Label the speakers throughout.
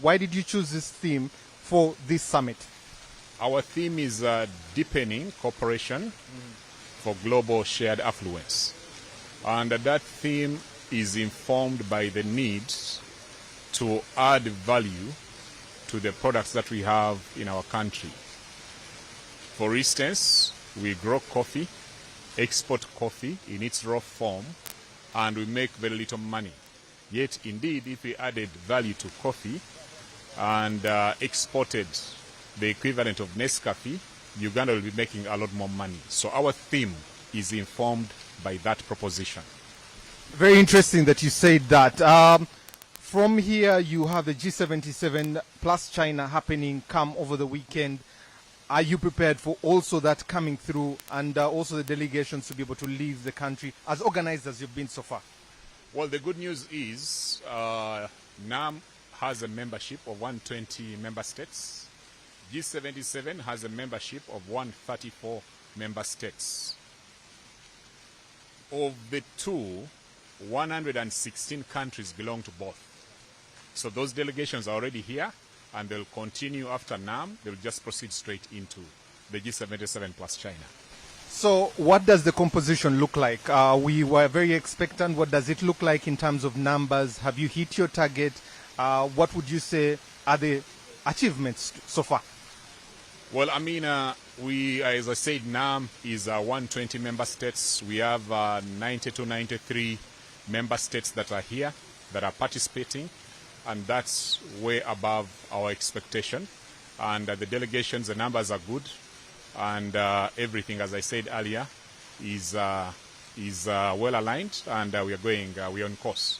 Speaker 1: Why did you choose this theme for this summit?
Speaker 2: Our theme is deepening cooperation for global shared affluence. And that theme is informed by the need to add value to the products that we have in our country. For instance, we grow coffee, export coffee in its raw form, and we make very little money. Yet, indeed, if we added value to coffee and exported the equivalent of Nescafe, Uganda will be making a lot more money. So our theme is informed by that proposition.
Speaker 1: Very interesting that you said that. From here, you have the G77 plus China happening come over the weekend. Are you prepared for also that coming through and also the delegations to be able to leave the country as organized as you've been so far?
Speaker 2: Well, the good news is NAM has a membership of 120 member states. G77 has a membership of 134 member states. Of the two, 116 countries belong to both. So those delegations are already here, and they'll continue after NAM. They'll just proceed straight into the G77 plus China.
Speaker 1: So what does the composition look like? We were very expectant. What does it look like in terms of numbers? Have you hit your target? What would you say are the achievements so far?
Speaker 2: Well, I mean, as I said, NAM is 120 member states. We have 92, 93 member states that are here, that are participating, and that's way above our expectation. And the delegations, the numbers are good, and everything, as I said earlier, is well aligned, and we are on course.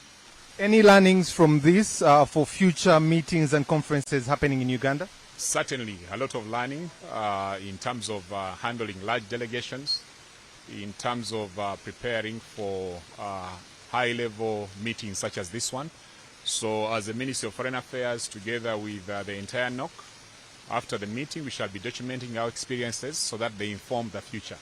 Speaker 1: Any learnings from this for future meetings and conferences happening in Uganda?
Speaker 2: Certainly, a lot of learning in terms of handling large delegations, in terms of preparing for high-level meetings such as this one. So as the Ministry of Foreign Affairs, together with the entire NOC, after the meeting, we shall be documenting our experiences so that they inform the future.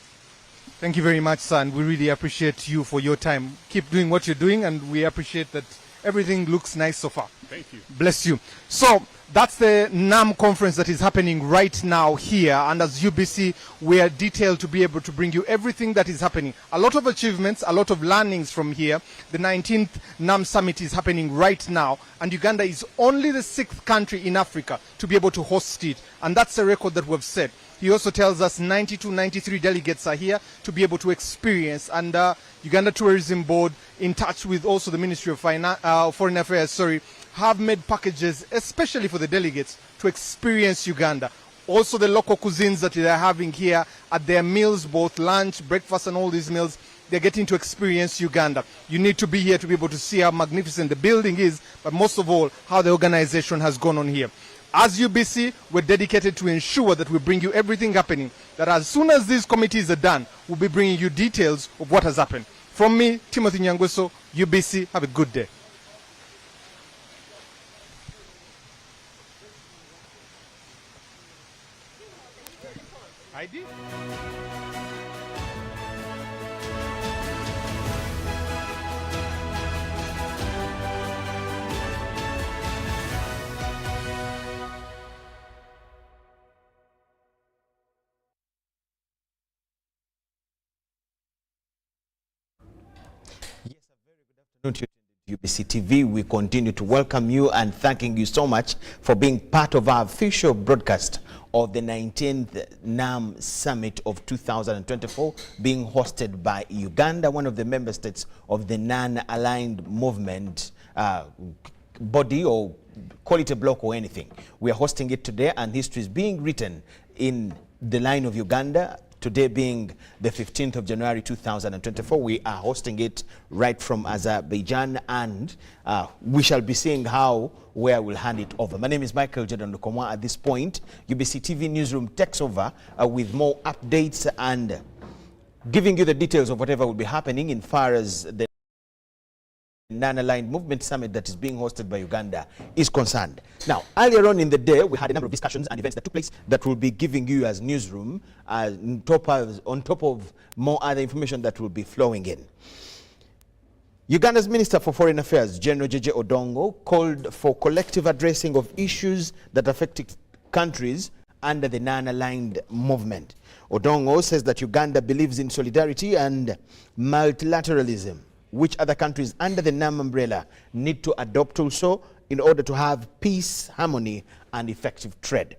Speaker 1: Thank you very much, sir. We really appreciate you for your time. Keep doing what you're doing, and we appreciate that everything looks nice so far.
Speaker 2: Thank you.
Speaker 1: Bless you. So that's the NAM conference that is happening right now here. And as UBC, we are detailed to be able to bring you everything that is happening. A lot of achievements, a lot of learnings from here. The 19th NAM summit is happening right now. And Uganda is only the 6th country in Africa to be able to host it. And that's a record that we've set. He also tells us 92, 93 delegates are here to be able to experience. And Uganda Tourism Board, in touch with also the Ministry of Foreign Affairs, have made packages especially for the delegates to experience Uganda. Also the local cuisines that they're having here at their meals, both lunch, breakfast, and all these meals, they're getting to experience Uganda. You need to be here to be able to see how magnificent the building is, but most of all, how the organization has gone on here. As UBC, we're dedicated to ensure that we bring you everything happening, that as soon as these committees are done, we'll be bringing you details of what has happened. From me, Timothy Nyangweso, UBC, have a good day. I did.
Speaker 3: To UBC TV, we continue to welcome you and thanking you so much for being part of our official broadcast of the 19th NAM Summit of 2024 being hosted by Uganda, one of the member states of the non-aligned movement body, or call it a bloc or anything. We are hosting it today, and history is being written in the line of Uganda. Today being the 15th of January 2024, we are hosting it right from Azerbaijan, and we shall be seeing where we'll hand it over. My name is Michael Jordan Lukomwa. At this point, UBC TV Newsroom takes over with more updates and giving you the details of whatever will be happening in far as the non-aligned movement summit that is being hosted by Uganda is concerned. Now, earlier on in the day, we had a number of discussions and events that took place that will be giving you as newsroom on top of more other information that will be flowing in. Uganda's Minister for Foreign Affairs, General Jeje Odongo, called for collective addressing of issues that affect countries under the non-aligned movement. Odongo says that Uganda believes in solidarity and multilateralism, which other countries under the NAM umbrella need to adopt also in order to have peace, harmony, and effective trade.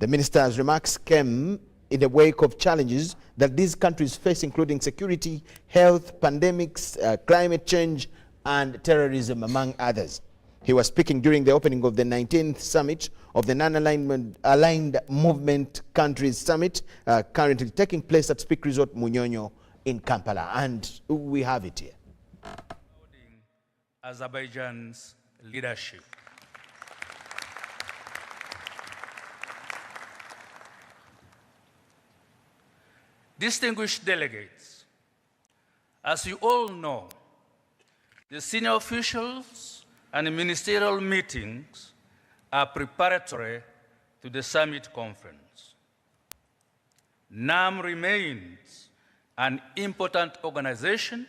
Speaker 3: The minister's remarks came in the wake of challenges that these countries face, including security, health, pandemics, climate change, and terrorism, among others. He was speaking during the opening of the 19th summit of the Non-Aligned Movement Countries Summit, currently taking place at Speak Resort Munyonyo in Kampala. And we have it here.
Speaker 4: Azerbaijan's leadership. Distinguished delegates, as you all know, the senior officials and ministerial meetings are preparatory to the summit conference. NAM remains an important organization,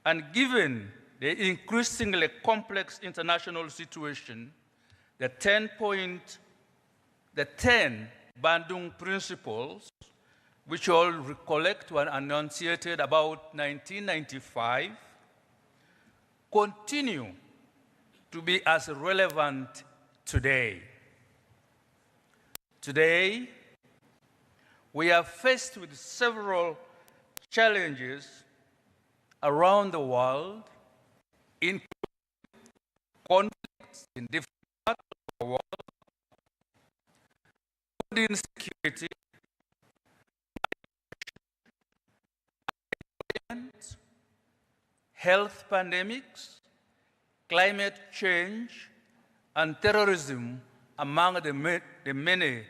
Speaker 4: and given the increasingly complex international situation, the 10 Bandung principles, which all recollect were enunciated about 1995, continue to be as relevant today. Today, we are faced with several challenges around the world, including conflicts in different parts of the world, food insecurity, health pandemics, climate change, and terrorism among the many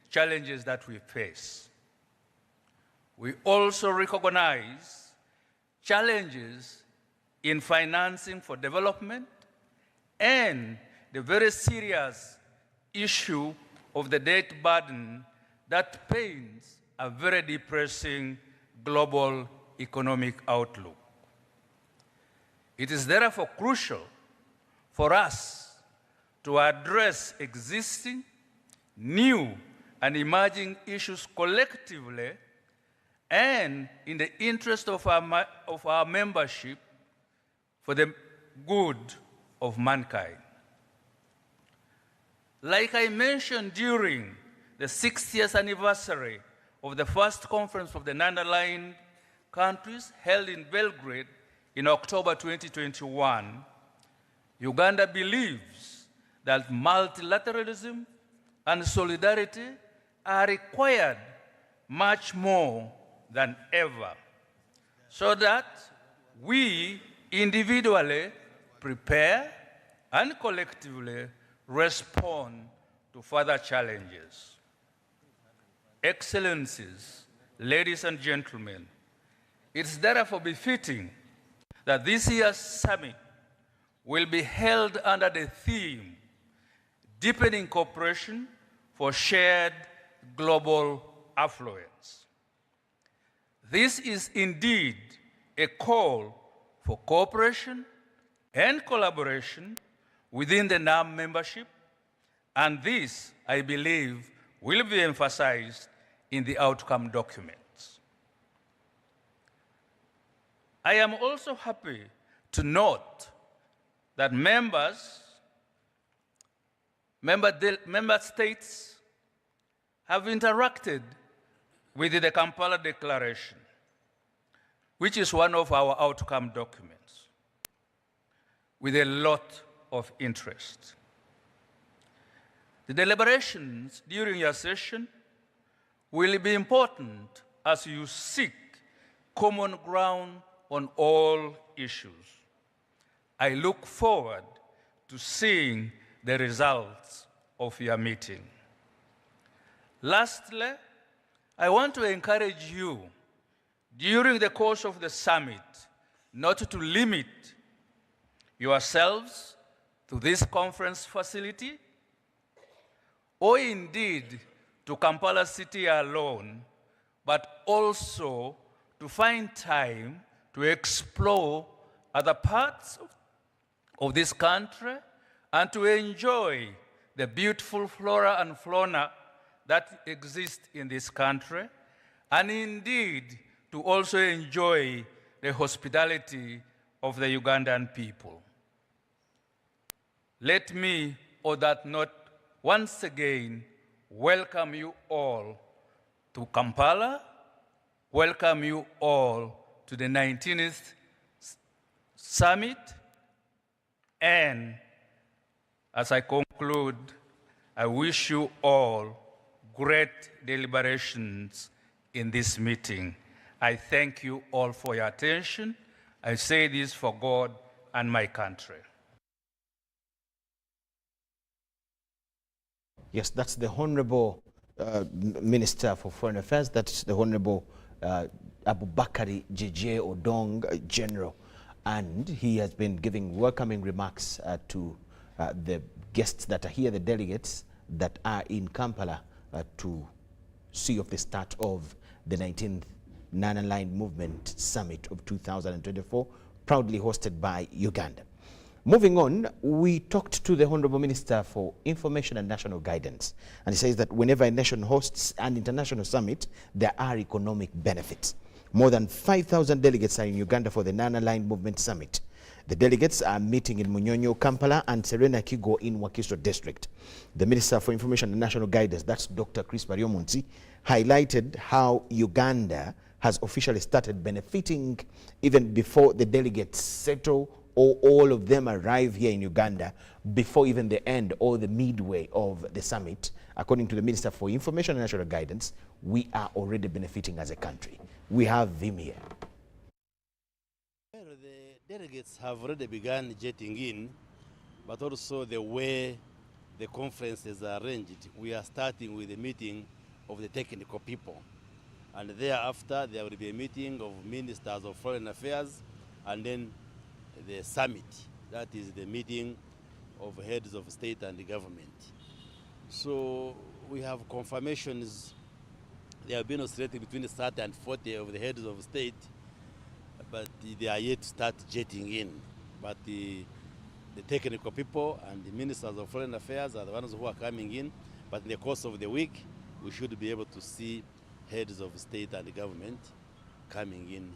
Speaker 4: challenges that we face. We also recognize challenges in financing for development and the very serious issue of the debt burden that paints a very depressing global economic outlook. It is therefore crucial for us to address existing, new, and emerging issues collectively and in the interest of our membership for the good of mankind. Like I mentioned during the 60th anniversary of the first conference of the non-aligned countries held in Belgrade in October 2021, Uganda believes that multilateralism and solidarity are required much more than ever, so that we individually prepare and collectively respond to further challenges. Excellencies, ladies and gentlemen, it's therefore befitting that this year's summit will be held under the theme, Deepening Cooperation for Shared Global Affluence. This is indeed a call for cooperation and collaboration within the NAM membership, and this, I believe, will be emphasized in the outcome documents. I am also happy to note that member states have interacted with the Kampala Declaration, which is one of our outcome documents, with a lot of interest. The deliberations during your session will be important as you seek common ground on all issues. I look forward to seeing the results of your meeting. Lastly, I want to encourage you during the course of the summit not to limit yourselves to this conference facility or indeed to Kampala City alone, but also to find time to explore other parts of this country and to enjoy the beautiful flora and fauna that exist in this country, and indeed to also enjoy the hospitality of the Ugandan people. Let me, on that note, once again welcome you all to Kampala, welcome you all to the 19th Summit, and as I conclude, I wish you all great deliberations in this meeting. I thank you all for your attention. I say this for God and my country.
Speaker 3: Yes, that's the Honorable Minister for Foreign Affairs. That's the Honorable Abubakari J.J. Odong, General. And he has been giving welcoming remarks to the guests that are here, the delegates that are in Kampala to see of the start of the 19th Non-Aligned Movement Summit of 2024, proudly hosted by Uganda. Moving on, we talked to the Honorable Minister for Information and National Guidance, and he says that whenever a nation hosts an international summit, there are economic benefits. More than 5,000 delegates are in Uganda for the Non-Aligned Movement Summit. The delegates are meeting in Munyonyo, Kampala, and Serena Kigo in Wakiso District. The Minister for Information and National Guidance, that's Dr. Chris Baryomunsi, highlighted how Uganda has officially started benefiting even before the delegates settle or all of them arrive here in Uganda, before even the end or the midway of the summit. According to the Minister for Information and National Guidance, we are already benefiting as a country. We have him here.
Speaker 5: Well, the delegates have already begun jetting in, but also the way the conference is arranged, we are starting with a meeting of the technical people. And thereafter, there will be a meeting of ministers of foreign affairs, and then the summit. That is the meeting of heads of state and government. So we have confirmations. They have been oscillating between 30 and 40 of the heads of state, but they are yet to start jetting in. But the technical people and the ministers of foreign affairs are the ones who are coming in. But in the course of the week, we should be able to see heads of state and government coming in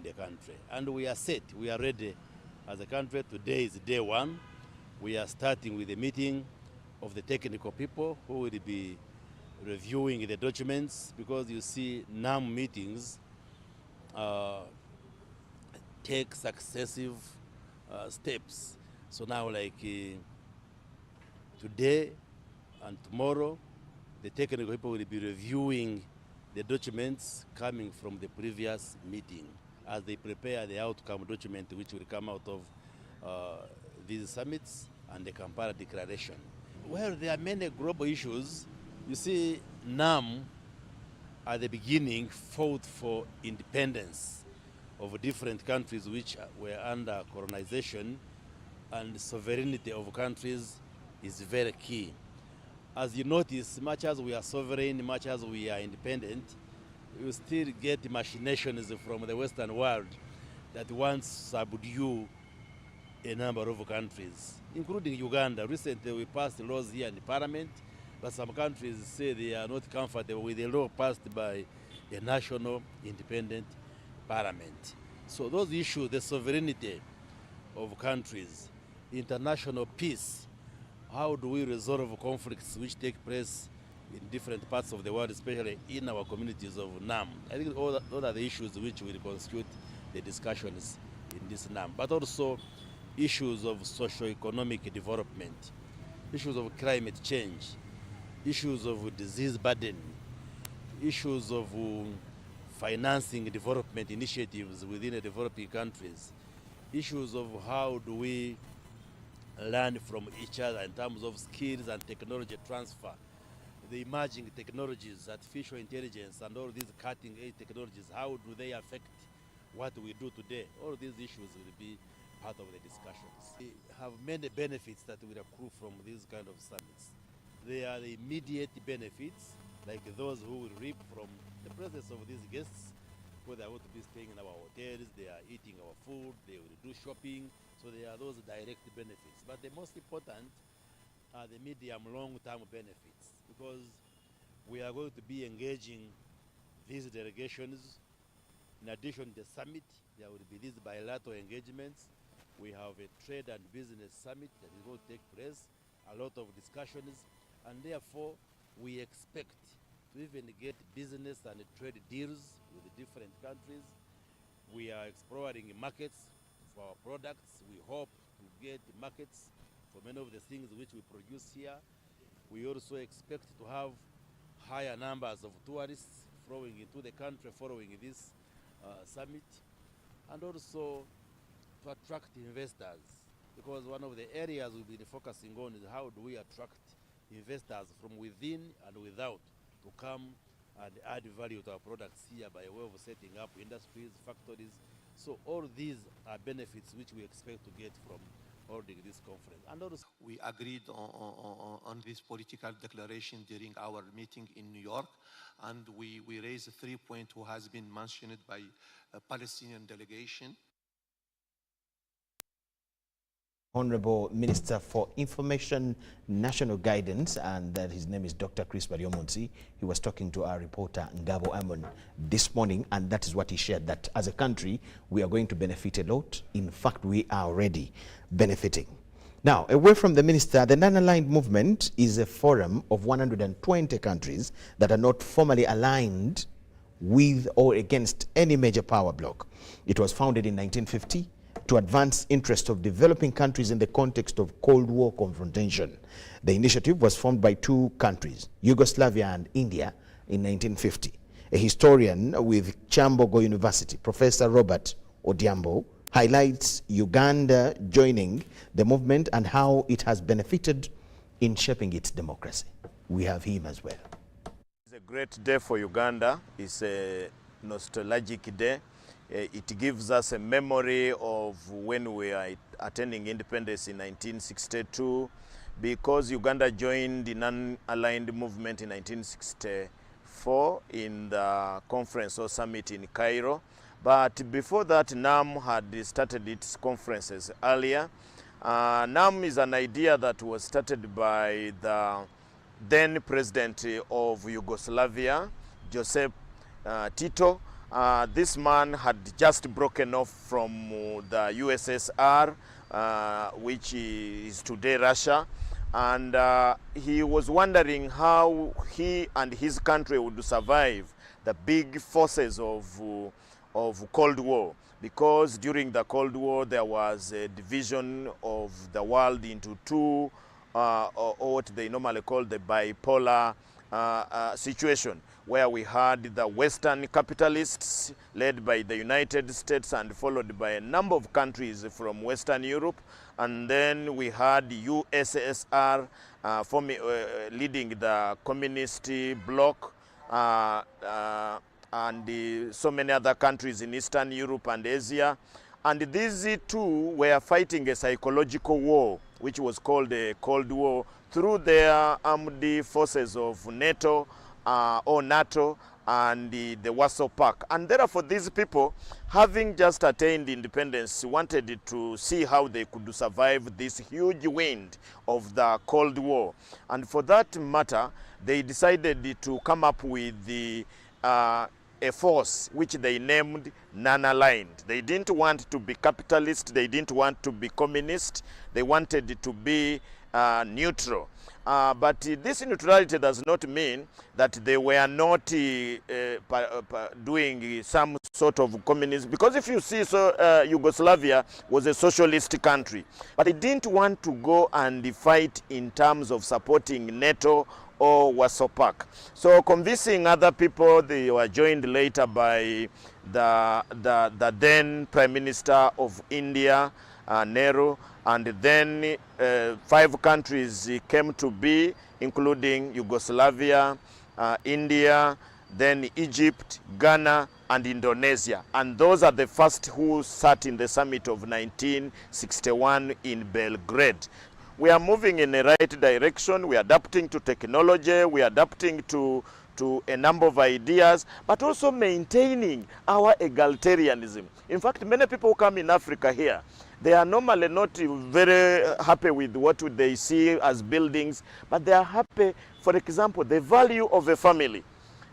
Speaker 5: the country. And we are set, we are ready as a country. Today is day one. We are starting with a meeting of the technical people who will be reviewing the documents, because you see NAM meetings take successive steps. So now, like today and tomorrow, the technical people will be reviewing the documents coming from the previous meeting as they prepare the outcome document which will come out of these summits and the Kampala Declaration. Well, there are many global issues. You see, NAM at the beginning fought for independence of different countries which were under colonization, and sovereignty of countries is very key. As you notice, much as we are sovereign, much as we are independent, you still get machinations from the Western world that wants to subdue a number of countries, including Uganda. Recently, we passed laws here in the parliament, but some countries say they are not comfortable with the law passed by a national independent parliament. So those issues, the sovereignty of countries, international peace, how do we resolve conflicts which take place in different parts of the world, especially in our communities of NAM? I think all those are the issues which will constitute the discussions in this NAM. But also issues of socio-economic development, issues of climate change, issues of disease burden, issues of financing development initiatives within the developing countries, issues of how do we learn from each other in terms of skills and technology transfer, the emerging technologies, artificial intelligence, and all these cutting-edge technologies, how do they affect what we do today? All these issues will be part of the discussions. We have many benefits that will accrue from these kind of summits. They are the immediate benefits, like those who will reap from the presence of these guests, because they are going to be staying in our hotels, they are eating our food, they will do shopping. So there are those direct benefits. But the most important are the medium long-term benefits, because we are going to be engaging these delegations. In addition to the summit, there will be these bilateral engagements. We have a trade and business summit that is going to take place, a lot of discussions, and therefore we expect to even get business and trade deals with the different countries. We are exploring markets for our products. We hope to get markets for many of the things which we produce here. We also expect to have higher numbers of tourists flowing into the country following this summit, and also to attract investors, because one of the areas we've been focusing on is how do we attract investors from within and without to come and add value to our products here by way of setting up industries, factories. So all these are benefits which we expect to get from holding this conference. And also
Speaker 6: we agreed on this political declaration during our meeting in New York, and we raised 3 points who has been mentioned by a Palestinian delegation.
Speaker 3: Honorable Minister for Information, National Guidance, and that his name is Dr. Chris Bariomonsi. He was talking to our reporter Ngabo Amon this morning, and that is what he shared, that as a country we are going to benefit a lot. In fact, we are already benefiting. Now, away from the minister, the Non-Aligned Movement is a forum of 120 countries that are not formally aligned with or against any major power bloc. It was founded in 1950 to advance interests of developing countries in the context of Cold War confrontation. The initiative was formed by two countries, Yugoslavia and India, in 1950. A historian with Chambogo University, Professor Robert Odhiambo, highlights Uganda joining the movement and how it has benefited in shaping its democracy. We have him as well.
Speaker 7: It's a great day for Uganda. It's a nostalgic day. It gives us a memory of when we are attaining independence in 1962, because Uganda joined the Non-Aligned Movement in 1964 in the conference or summit in Cairo. But before that, NAM had started its conferences earlier. NAM is an idea that was started by the then president of Yugoslavia, Joseph Tito. This man had just broken off from the USSR, which is today Russia, and he was wondering how he and his country would survive the big forces of Cold War, because during the Cold War there was a division of the world into two, or what they normally call the bipolar situation, where we had the Western capitalists led by the United States and followed by a number of countries from Western Europe, and then we had USSR leading the communist bloc, and so many other countries in Eastern Europe and Asia. And these two were fighting a psychological war, which was called a Cold War, through their armed forces of NATO or NATO and the Warsaw Pact. And therefore these people, having just attained independence, wanted to see how they could survive this huge wind of the Cold War. And for that matter, they decided to come up with a force which they named Non-Aligned. They didn't want to be capitalist, they didn't want to be communist, they wanted to be neutral. But this neutrality does not mean that they were not doing some sort of communism, because if you see, Yugoslavia was a socialist country, but they didn't want to go and fight in terms of supporting NATO or Warsaw Pact. So convincing other people, they were joined later by the then Prime Minister of India, Nehru, and then 5 countries came to be, including Yugoslavia, India, then Egypt, Ghana, and Indonesia. And those are the first who sat in the summit of 1961 in Belgrade. We are moving in the right direction. We are adapting to technology. We are adapting to to a number of ideas, but also maintaining our egalitarianism. In fact, many people who come in Africa here, they are normally not very happy with what they see as buildings, but they are happy, for example, the value of a family,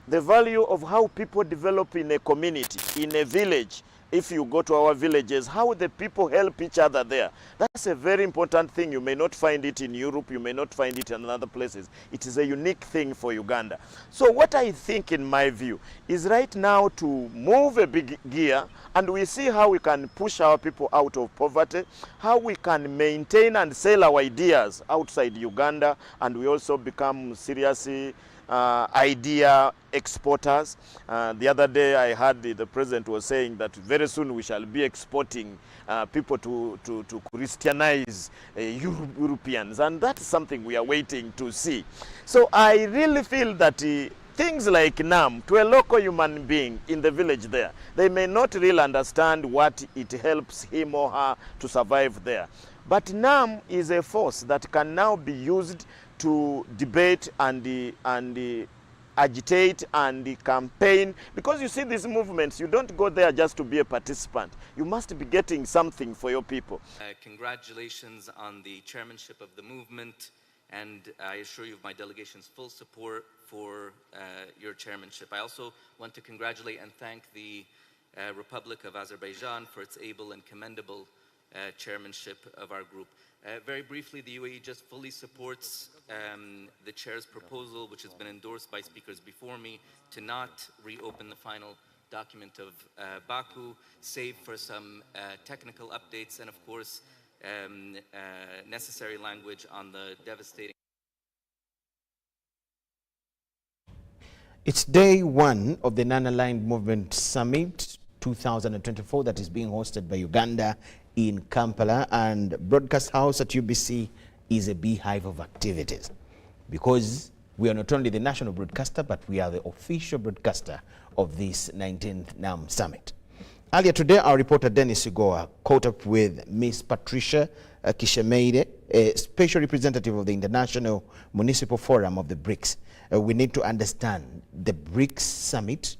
Speaker 7: the value of how people develop in a community, in a village. If you go to our villages, how the people help each other there. That's a very important thing. You may not find it in Europe, you may not find it in other places. It is a unique thing for Uganda. So what I think, in my view, is right now to move a big gear, and we see how we can push our people out of poverty, how we can maintain and sell our ideas outside Uganda, and we also become seriously idea exporters. The other day I heard the president was saying that very soon we shall be exporting people to Christianize Europeans, and that's something we are waiting to see. So I really feel that things like NAM, to a local human being in the village there, they may not really understand what it helps him or her to survive there. But NAM is a force that can now be used to debate and agitate and campaign, because you see these movements, you don't go there just to be a participant. You must be getting something for your people.
Speaker 8: Congratulations on the chairmanship of the movement, and I assure you of my delegation's full support for your chairmanship. I also want to congratulate and thank the Republic of Azerbaijan for its able and commendable chairmanship of our group. Very briefly, the UAE just fully supports the chair's proposal, which has been endorsed by speakers before me, to not reopen the final document of Baku, save for some technical updates and, of course, necessary language on the devastating.
Speaker 3: It's day one of the Non-Aligned Movement Summit 2024 that is being hosted by Uganda in Kampala, and Broadcast House at UBC is a beehive of activities, because we are not only the national broadcaster, but we are the official broadcaster of this 19th NAM Summit. Earlier today, our reporter Dennis Ugoa caught up with Miss Patricia Kishemeire, a special representative of the International Municipal Forum of the BRICS. We need to understand the BRICS Summit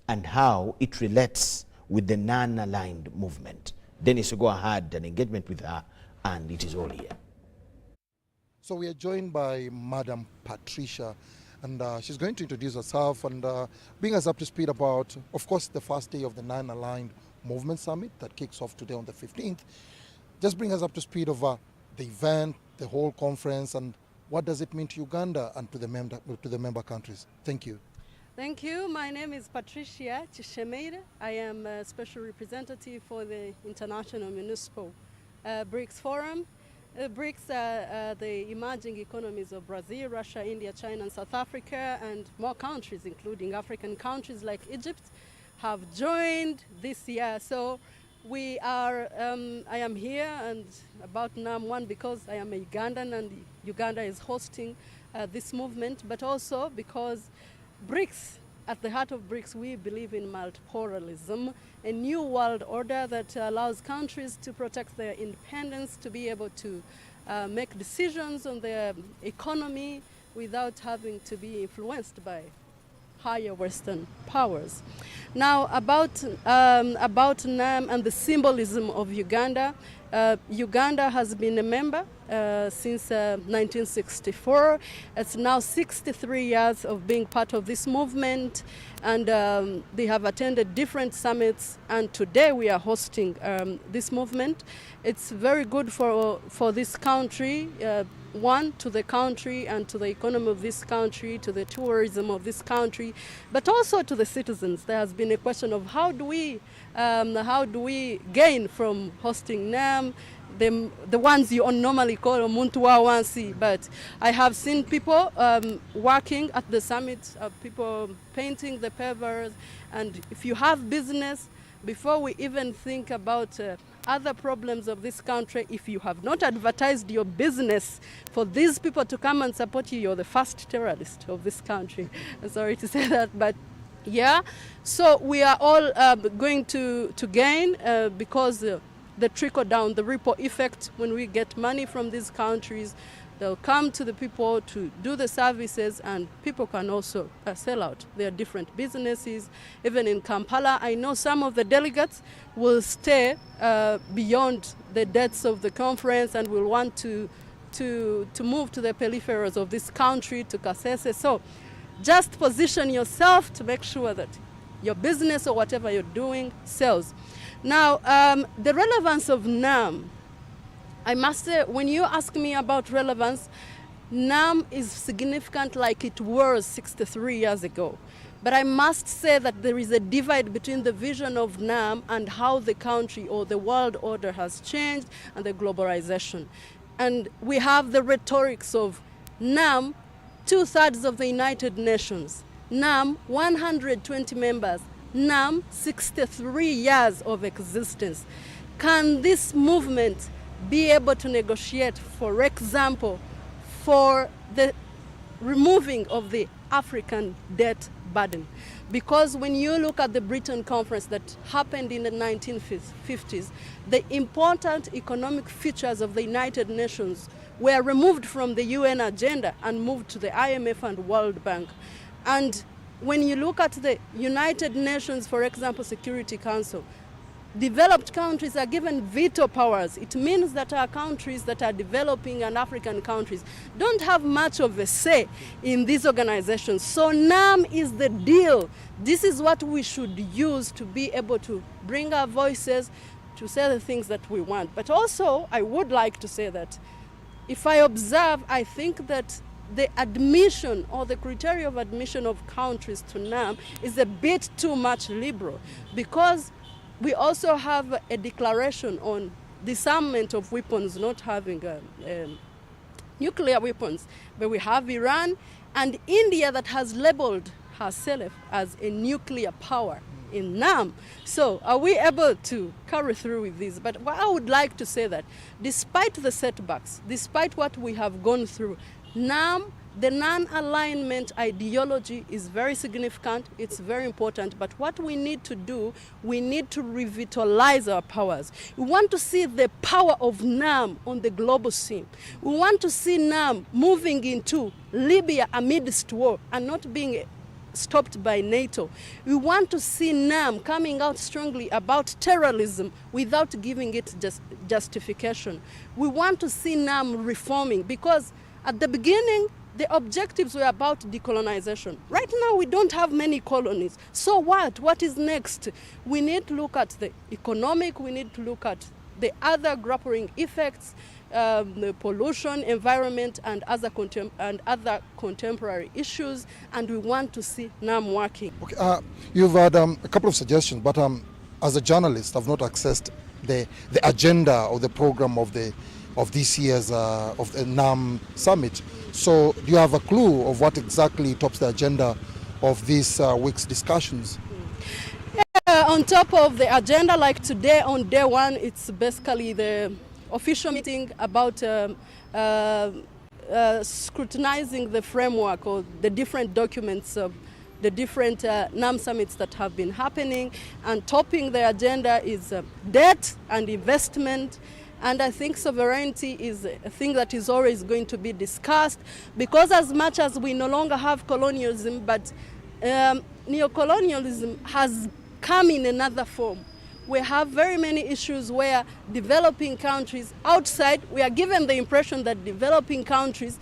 Speaker 3: and how it relates with the non-aligned movement. Dennis Ugoa had an engagement with her, and it is all here.
Speaker 9: So we are joined by Madam Patricia, and she's going to introduce herself and bring us up to speed about, of course, the first day of the Non-Aligned Movement Summit that kicks off today on the 15th. Just bring us up to speed of the event, the whole conference, and what does it mean to Uganda and to the member countries. Thank you.
Speaker 10: Thank you. My name is Patricia Kishemeire. I am a special representative for the International Municipal BRICS Forum. BRICS are the emerging economies of Brazil, Russia, India, China, and South Africa, and more countries, including African countries like Egypt, have joined this year. So we are, I am here and about NAM1 because I am a Ugandan and Uganda is hosting this movement, but also because BRICS, at the heart of BRICS, we believe in multilateralism, a new world order that allows countries to protect their independence, to be able to make decisions on their economy without having to be influenced by higher Western powers. Now, about NAM and the symbolism of Uganda. Uganda has been a member since 1964. It's now 63 years of being part of this movement, and they have attended different summits, and today we are hosting this movement. It's very good for this country, one, to the country and to the economy of this country, to the tourism of this country, but also to the citizens. There has been a question of how do we gain from hosting NAM, the ones you normally call Muntu wa wansi, but I have seen people working at the summit, people painting the pavers, and if you have business, before we even think about other problems of this country, if you have not advertised your business for these people to come and support you, you're the first terrorist of this country. I'm sorry to say that, but yeah. So we are all going to gain because the trickle down, the ripple effect, when we get money from these countries, They'll come to the people to do the services, and people can also sell out their different businesses. Even in Kampala, I know some of the delegates will stay beyond the dates of the conference and will want to move to the peripheries of this country, to Kasese. So just position yourself to make sure that your business or whatever you're doing sells. Now, the relevance of NAM, I must say, when you ask me about relevance, NAM is significant like it was 63 years ago. But I must say that there is a divide between the vision of NAM and how the country or the world order has changed and the globalization. And we have the rhetorics of NAM, 2/3 of the United Nations, NAM, 120 members, NAM, 63 years of existence. Can this movement be able to negotiate, for example, for the removing of the African debt burden? Because when you look at the Britain conference that happened in the 1950s, the important economic features of the United Nations were removed from the UN agenda and moved to the IMF and World Bank. And when you look at the United Nations, for example, Security Council, developed countries are given veto powers. It means that our countries that are developing and African countries don't have much of a say in these organizations. So NAM is the deal. This is what we should use to be able to bring our voices, to say the things that we want. But also, I would like to say that if I observe, I think that the admission or the criteria of admission of countries to NAM is a bit too much liberal, because we also have a declaration on disarmament of weapons, not having nuclear weapons. But we have Iran and India that has labeled herself as a nuclear power in NAM. So are we able to carry through with this? But I would like to say that despite the setbacks, despite what we have gone through, NAM, the non-alignment ideology is very significant, it's very important, but what we need to do, we need to revitalize our powers. We want to see the power of NAM on the global scene. We want to see NAM moving into Libya amidst war and not being stopped by NATO. We want to see NAM coming out strongly about terrorism without giving it justification. We want to see NAM reforming, because at the beginning, the objectives were about decolonization. Right now, we don't have many colonies. So what? What is next? We need to look at the economic, we need to look at the other grappling effects, the pollution, environment, and other contemporary issues, and we want to see NAM working.
Speaker 9: Okay, you've had a couple of suggestions, but as a journalist, I've not accessed the agenda or the program of this year's of the NAM summit. So do you have a clue of what exactly tops the agenda of this week's discussions?
Speaker 10: Yeah, on top of the agenda, like today on day one, it's basically the official meeting about scrutinizing the framework or the different documents of the different NAM summits that have been happening, and topping the agenda is debt and investment. And I think sovereignty is a thing that is always going to be discussed, because as much as we no longer have colonialism, but neocolonialism has come in another form. We have very many issues where developing countries outside, we are given the impression that developing countries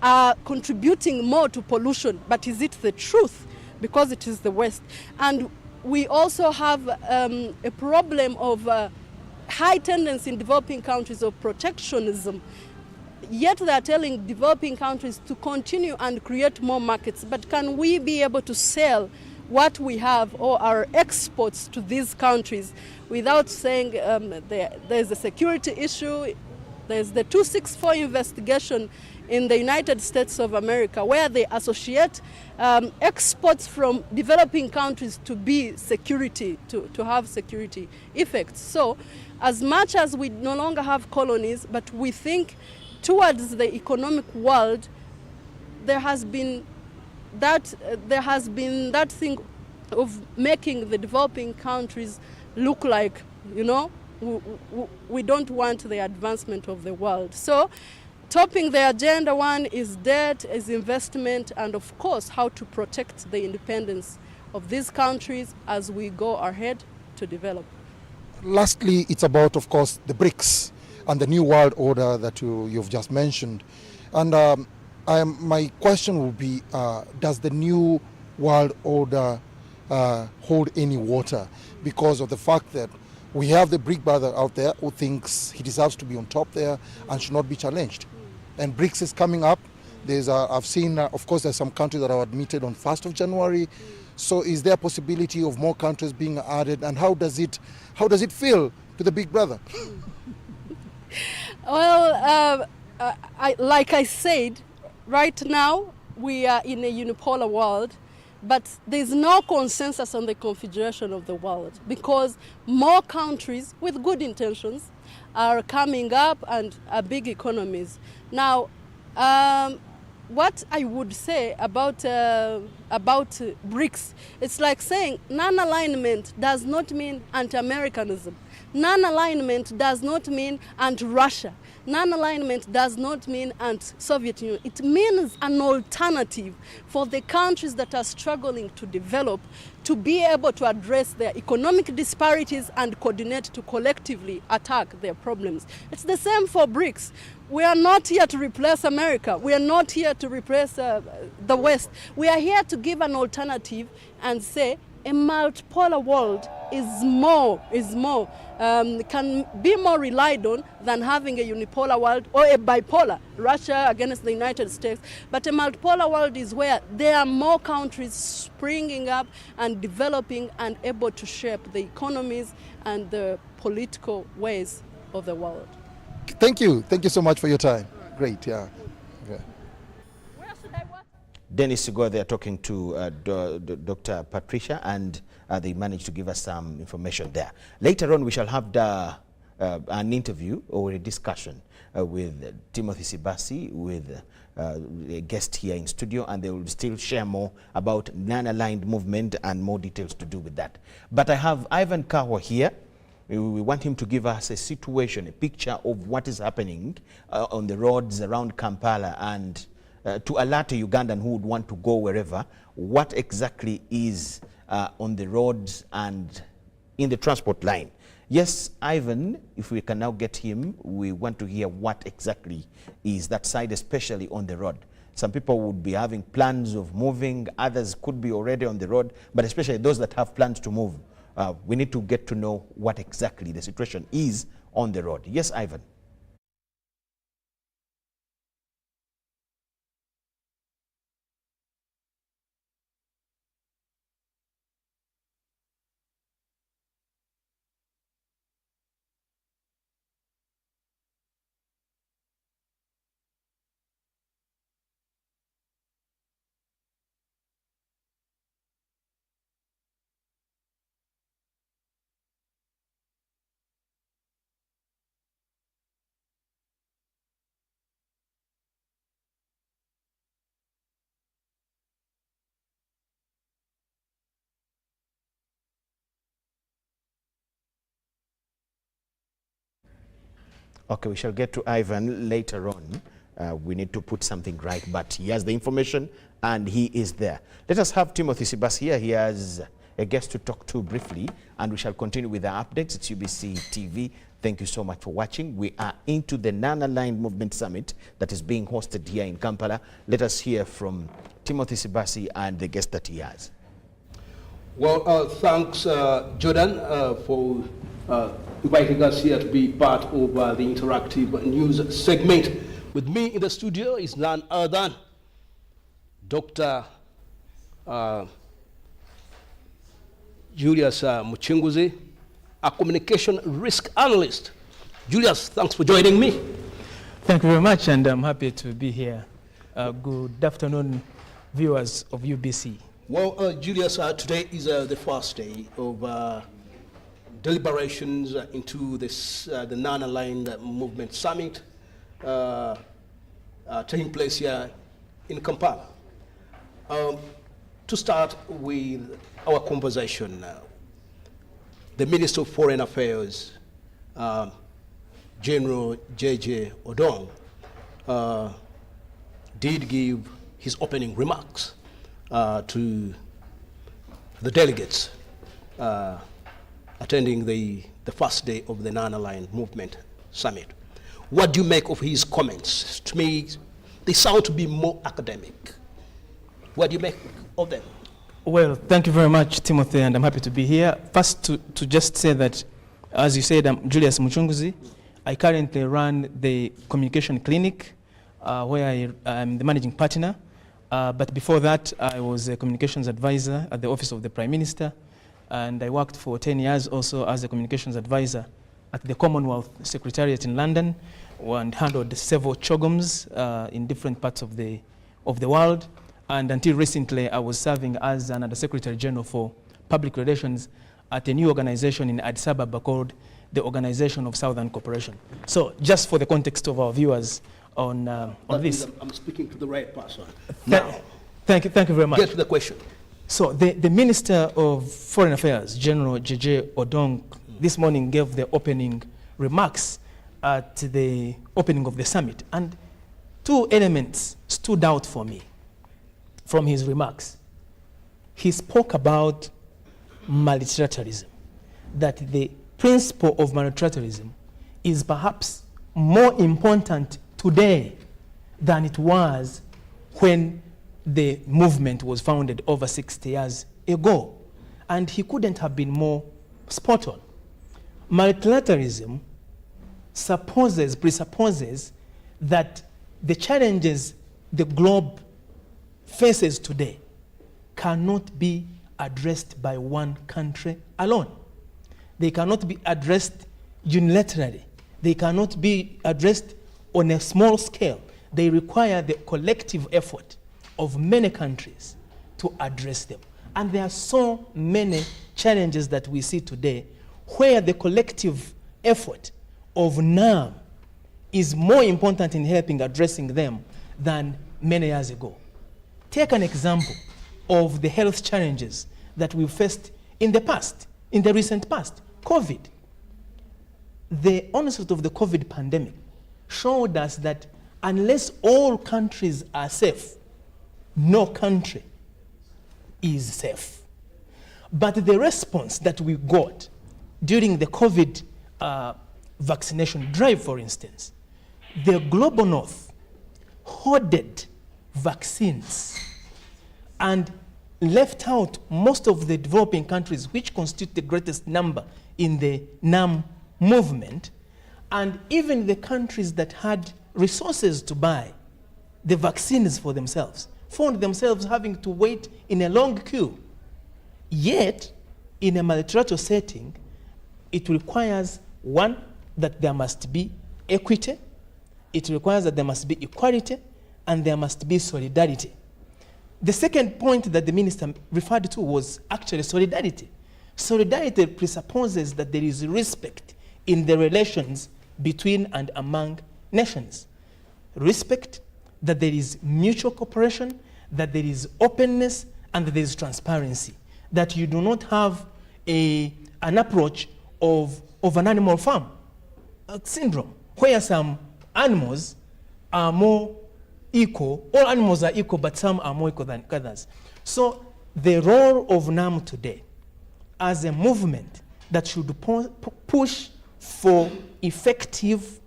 Speaker 10: are contributing more to pollution, but is it the truth? Because it is the West. And we also have a problem of high tendency in developing countries of protectionism. Yet they are telling developing countries to continue and create more markets. But can we be able to sell what we have or our exports to these countries without saying there's a security issue? There's the 264 investigation in the United States of America, where they associate exports from developing countries to be security, to have security effects. So as much as we no longer have colonies, but we think towards the economic world, there has been that thing of making the developing countries look like, you know, we don't want the advancement of the world. So topping the agenda one is debt, is investment, and of course how to protect the independence of these countries as we go ahead to develop.
Speaker 9: Lastly, it's about, of course, the BRICS and the new world order that you've just mentioned. And my question would be, does the new world order hold any water? Because of the fact that we have the BRIC brother out there who thinks he deserves to be on top there and should not be challenged. And BRICS is coming up. I've seen, of course, there's some countries that are admitted on 1st of January. So is there a possibility of more countries being added? And how does it feel to the big brother?
Speaker 10: Well, like I said, right now we are in a unipolar world, but there's no consensus on the configuration of the world because more countries with good intentions are coming up and are big economies. Now, what I would say about BRICS, it's like saying non-alignment does not mean anti-Americanism. Non-alignment does not mean anti-Russia. Non-alignment does not mean anti-Soviet Union. It means an alternative for the countries that are struggling to develop to be able to address their economic disparities and coordinate to collectively attack their problems. It's the same for BRICS. We are not here to replace America. We are not here to replace the West. We are here to give an alternative and say a multipolar world can be more relied on than having a unipolar world or a bipolar, Russia against the United States. But a multipolar world is where there are more countries springing up and developing and able to shape the economies and the political ways of the world.
Speaker 9: Thank you. Thank you so much for your time. Great, yeah.
Speaker 3: Dennis Sigor, they are talking to Dr. Patricia, and they managed to give us some information there. Later on, we shall have an interview or a discussion with Timothy Sibasi, with a guest here in studio, and they will still share more about non-aligned movement and more details to do with that. But I have Ivan Kawa here. We want him to give us a situation, a picture of what is happening on the roads around Kampala, and to alert a Ugandan who would want to go wherever, what exactly is on the roads and in the transport line. Yes, Ivan, if we can now get him, we want to hear what exactly is that side, especially on the road. Some people would be having plans of moving, others could be already on the road, but especially those that have plans to move. We need to get to know what exactly the situation is on the road. Yes, Ivan. Okay, we shall get to Ivan later on. We need to put something right, but he has the information and he is there. Let us have Timothy Sibas here. He has a guest to talk to briefly, and we shall continue with our updates. It's UBC TV. Thank you so much for watching. We are into the Non-Aligned Movement Summit that is being hosted here in Kampala. Let us hear from Timothy Sibasi and the guest that he has.
Speaker 11: Well, thanks, Jordan, for inviting us here to be part of the interactive news segment. With me in the studio is none other than Dr. Julius Muchinguzi, a communication risk analyst. Julius, thanks for joining me.
Speaker 12: Thank you very much, and I'm happy to be here. Good afternoon, viewers of UBC.
Speaker 11: Well, Julius, today is the first day of deliberations into this the Non-Aligned Movement Summit taking place here in Kampala. To start with our conversation, the Minister of Foreign Affairs, General J.J. Odong, did give his opening remarks to the delegates attending the first day of the Non-Aligned Movement Summit. What do you make of his comments? To me, they sound to be more academic. What do you make of them?
Speaker 12: Well, thank you very much, Timothy, and I'm happy to be here. First, to just say that, as you said, I'm Julius Muchunguzi. I currently run the communication clinic, where I'm the managing partner. But before that, I was a communications advisor at the Office of the Prime Minister, and I worked for 10 years also as a communications advisor at the Commonwealth Secretariat in London, and handled several CHOGMs in different parts of the world. And until recently, I was serving as an Undersecretary General for Public Relations at a new organization in Addis Ababa called the Organization of Southern Cooperation. So just for the context of our viewers on this.
Speaker 11: I'm speaking to the right person.
Speaker 12: Thank you very much.
Speaker 11: Get to the question.
Speaker 12: So the Minister of Foreign Affairs, General J.J. Odong, this morning gave the opening remarks at the opening of the summit. And two elements stood out for me from his remarks. He spoke about multilateralism, that the principle of multilateralism is perhaps more important today than it was when the movement was founded over 60 years ago. And he couldn't have been more spot on. Multilateralism presupposes that the challenges the globe faces today cannot be addressed by one country alone. They cannot be addressed unilaterally. They cannot be addressed on a small scale. They require the collective effort of many countries to address them. And there are so many challenges that we see today where the collective effort of NAM is more important in helping addressing them than many years ago. Take an example of the health challenges that we faced in the past, in the recent past, COVID. The onset of the COVID pandemic showed us that unless all countries are safe, no country is safe. But the response that we got during the COVID vaccination drive, for instance, the global north hoarded vaccines and left out most of the developing countries, which constitute the greatest number in the NAM movement, and even the countries that had resources to buy the vaccines for themselves found themselves having to wait in a long queue. Yet, in a multilateral setting, it requires, one, that there must be equity, it requires that there must be equality, and there must be solidarity. The second point that the minister referred to was actually solidarity. Solidarity presupposes that there is respect in the relations between and among nations. Respect, that there is mutual cooperation, that there is openness, and that there is transparency. That you do not have an approach of an animal farm syndrome, where some animals are more equal, all animals are equal, but some are more equal than others. So the role of NAM today as a movement that should push for effective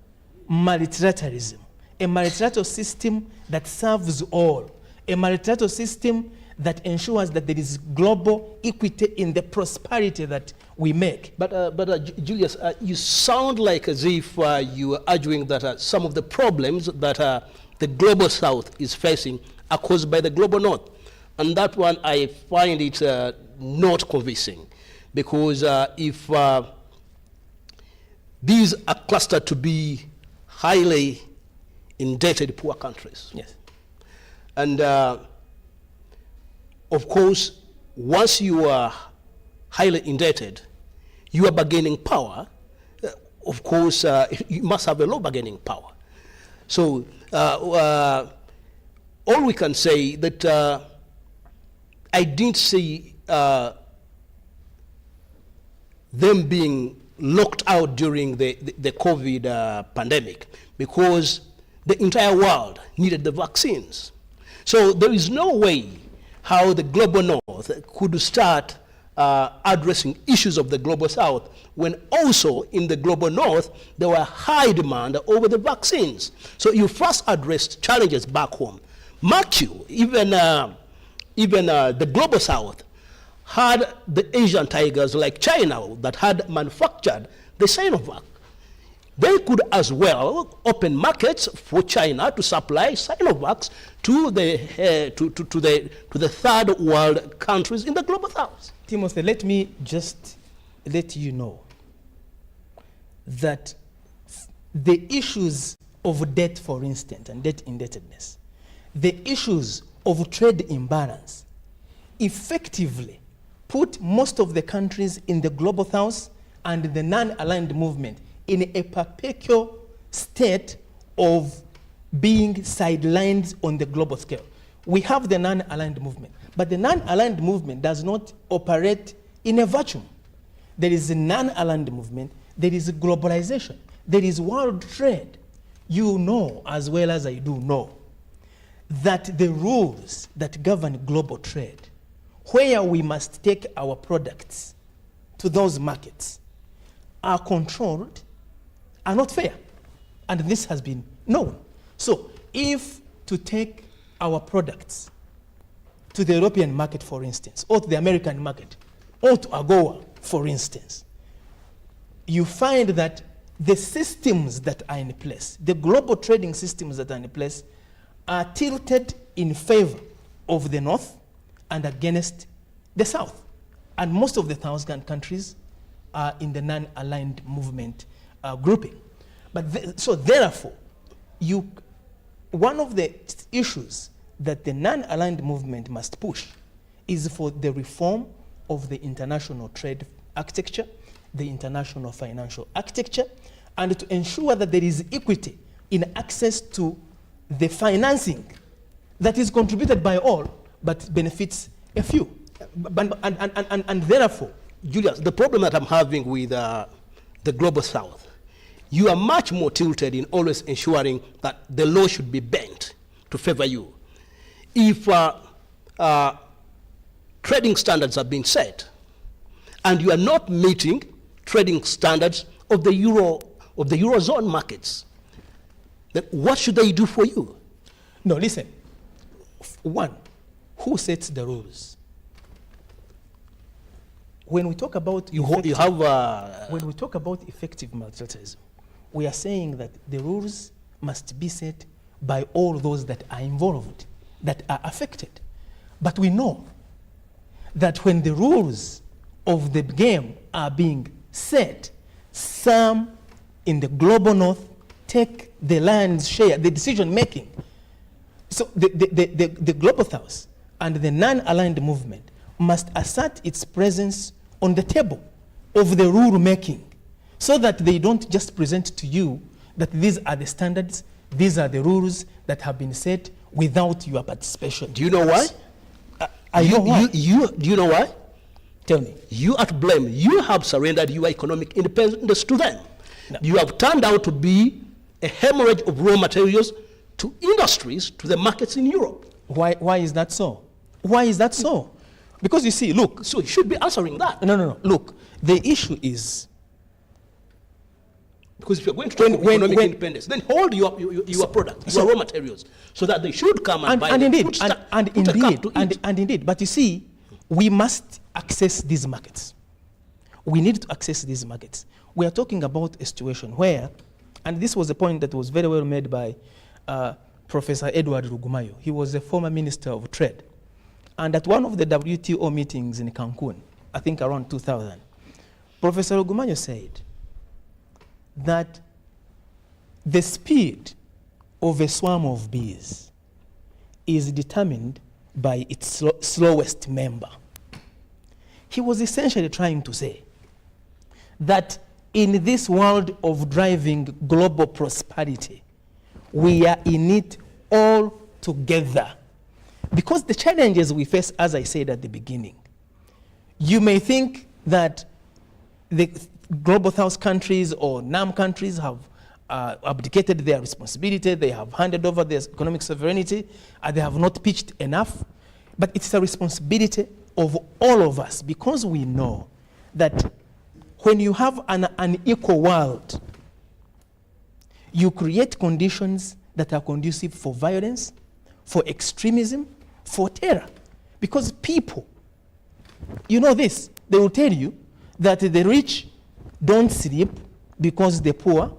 Speaker 12: multilateralism, a multilateral system that serves all, a multilateral system that ensures that there is global equity in the prosperity that we make.
Speaker 11: But Julius, you sound like as if you are arguing that some of the problems that the global south is facing are caused by the global north. And that one, I find it not convincing, because if these are clustered to be highly indebted poor countries.
Speaker 12: Yes.
Speaker 11: And of course, once you are highly indebted, you are bargaining power. Of course, you must have a low bargaining power. So all we can say that I didn't see them being locked out during the COVID pandemic, because the entire world needed the vaccines. So there is no way how the global north could start addressing issues of the global south when also in the global north there were high demand over the vaccines. So you first addressed challenges back home. Mark you, even the global south had the Asian tigers like China that had manufactured the Sinovac. They could as well open markets for China to supply Sinovacs to the third world countries in the global south.
Speaker 12: Timothy, let me just let you know that the issues of debt, for instance, and debt indebtedness, the issues of trade imbalance, effectively put most of the countries in the global south and the non-aligned movement in a perpetual state of being sidelined on the global scale. We have the non-aligned movement, but the non-aligned movement does not operate in a vacuum. There is a non-aligned movement, there is globalization, there is world trade. You know as well as I do know that the rules that govern global trade, where we must take our products to those markets, are controlled, are not fair. And this has been known. So if to take our products to the European market, for instance, or to the American market, or to AGOA, for instance, you find that the systems that are in place, the global trading systems that are in place, are tilted in favor of the North and against the South. And most of the Southern countries are in the non-aligned movement grouping. But so therefore, one of the issues that the non-aligned movement must push is for the reform of the international trade architecture, the international financial architecture, and to ensure that there is equity in access to the financing that is contributed by all but benefits a few. And therefore,
Speaker 11: Julius, the problem that I'm having with the global south, you are much more tilted in always ensuring that the law should be bent to favor you. If trading standards have been set and you are not meeting trading standards of the Eurozone markets, then what should they do for you?
Speaker 12: No, listen. One, who sets the rules? When we talk about when we talk about effective multilateralism, we are saying that the rules must be set by all those that are involved, that are affected. But we know that when the rules of the game are being set, some in the global north take the lion's share, the decision making. So the global south and the non-aligned movement must assert its presence on the table of the rule making, so that they don't just present to you that these are the standards, these are the rules that have been set without your participation.
Speaker 11: Do you know why?
Speaker 12: I know why.
Speaker 11: Do you know why?
Speaker 12: Tell me.
Speaker 11: You are to blame. You have surrendered your economic independence to them. No. You have turned out to be a hemorrhage of raw materials to industries, to the markets in Europe.
Speaker 12: Why is that so? Why is that so? Because you see, look.
Speaker 11: So you should be answering that.
Speaker 12: No. Look, the issue is,
Speaker 11: because if you're going to talk about economic independence, then hold your products, your raw materials, so that they should come and buy them.
Speaker 12: Indeed. But you see, we must access these markets. We need to access these markets. We are talking about a situation where, and this was a point that was very well made by Professor Edward Rugumayo. He was a former Minister of Trade. And at one of the WTO meetings in Cancun, I think around 2000, Professor Rugumayo said that the speed of a swarm of bees is determined by its slowest member. He was essentially trying to say that in this world of driving global prosperity, we are in it all together. Because the challenges we face, as I said at the beginning, you may think that the global south countries or NAM countries have abdicated their responsibility, they have handed over their economic sovereignty, and they have not pitched enough. But it's a responsibility of all of us, because we know that when you have an unequal world, you create conditions that are conducive for violence, for extremism, for terror. Because people, you know this, they will tell you that the rich don't sleep because the poor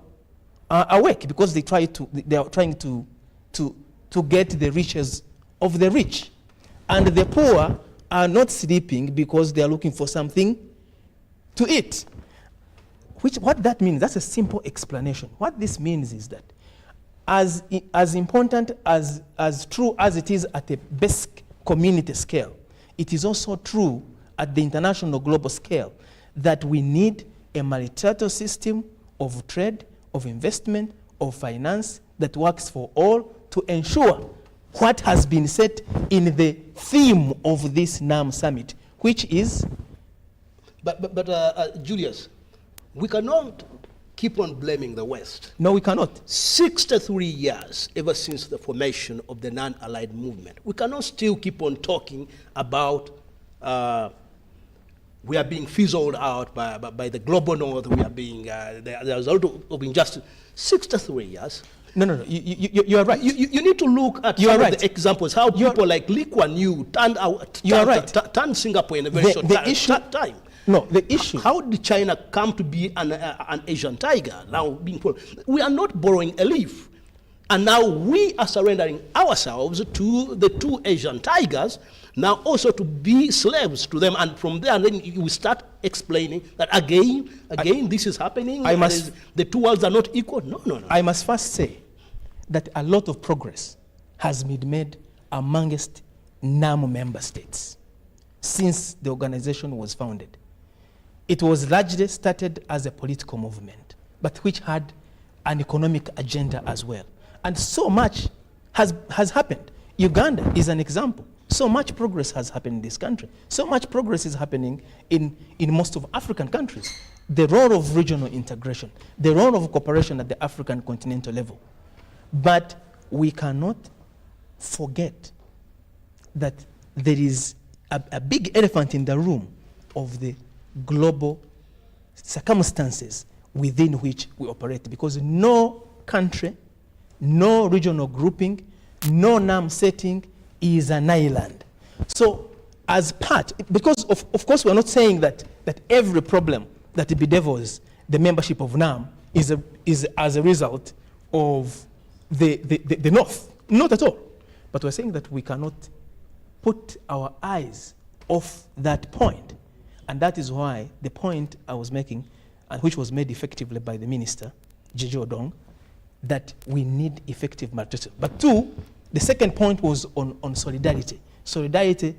Speaker 12: are awake, because they are trying to get the riches of the rich. And the poor are not sleeping because they are looking for something to eat. What that means, that's a simple explanation. What this means is that as important, as true as it is at a basic community scale, it is also true at the international global scale that we need a multilateral system of trade, of investment, of finance that works for all to ensure what has been set in the theme of this NAM summit, which is...
Speaker 11: But Julius, we cannot keep on blaming the West.
Speaker 12: No, we cannot.
Speaker 11: 63 years ever since the formation of the non-aligned movement. We cannot still keep on talking about we are being fizzled out by the global north. We are being, there's a lot of injustice. 63 years.
Speaker 12: No. You are right.
Speaker 11: You need to look at some of the examples, how people like Lee Kuan Yew turned Singapore in a very short time.
Speaker 12: No, the issue.
Speaker 11: How did China come to be an Asian tiger now being pulled? We are not borrowing a leaf. And now we are surrendering ourselves to the two Asian tigers, now also to be slaves to them. And from there, then you start explaining that again, this is happening. The two worlds are not equal. No.
Speaker 12: I must first say that a lot of progress has been made amongst NAM member states since the organization was founded. It was largely started as a political movement, but which had an economic agenda as well. And so much has happened. Uganda is an example. So much progress has happened in this country. So much progress is happening in most of African countries. The role of regional integration, the role of cooperation at the African continental level. But we cannot forget that there is a big elephant in the room of the global circumstances within which we operate, because no country, no regional grouping, no NAM setting is an island. So as part, because of course we're not saying that every problem that bedevils the membership of NAM is as a result of the North. Not at all. But we're saying that we cannot put our eyes off that point. And that is why the point I was making, and which was made effectively by the minister, Jeje Odong, that we need effective multilateralism. But two, the second point was on solidarity. Solidarity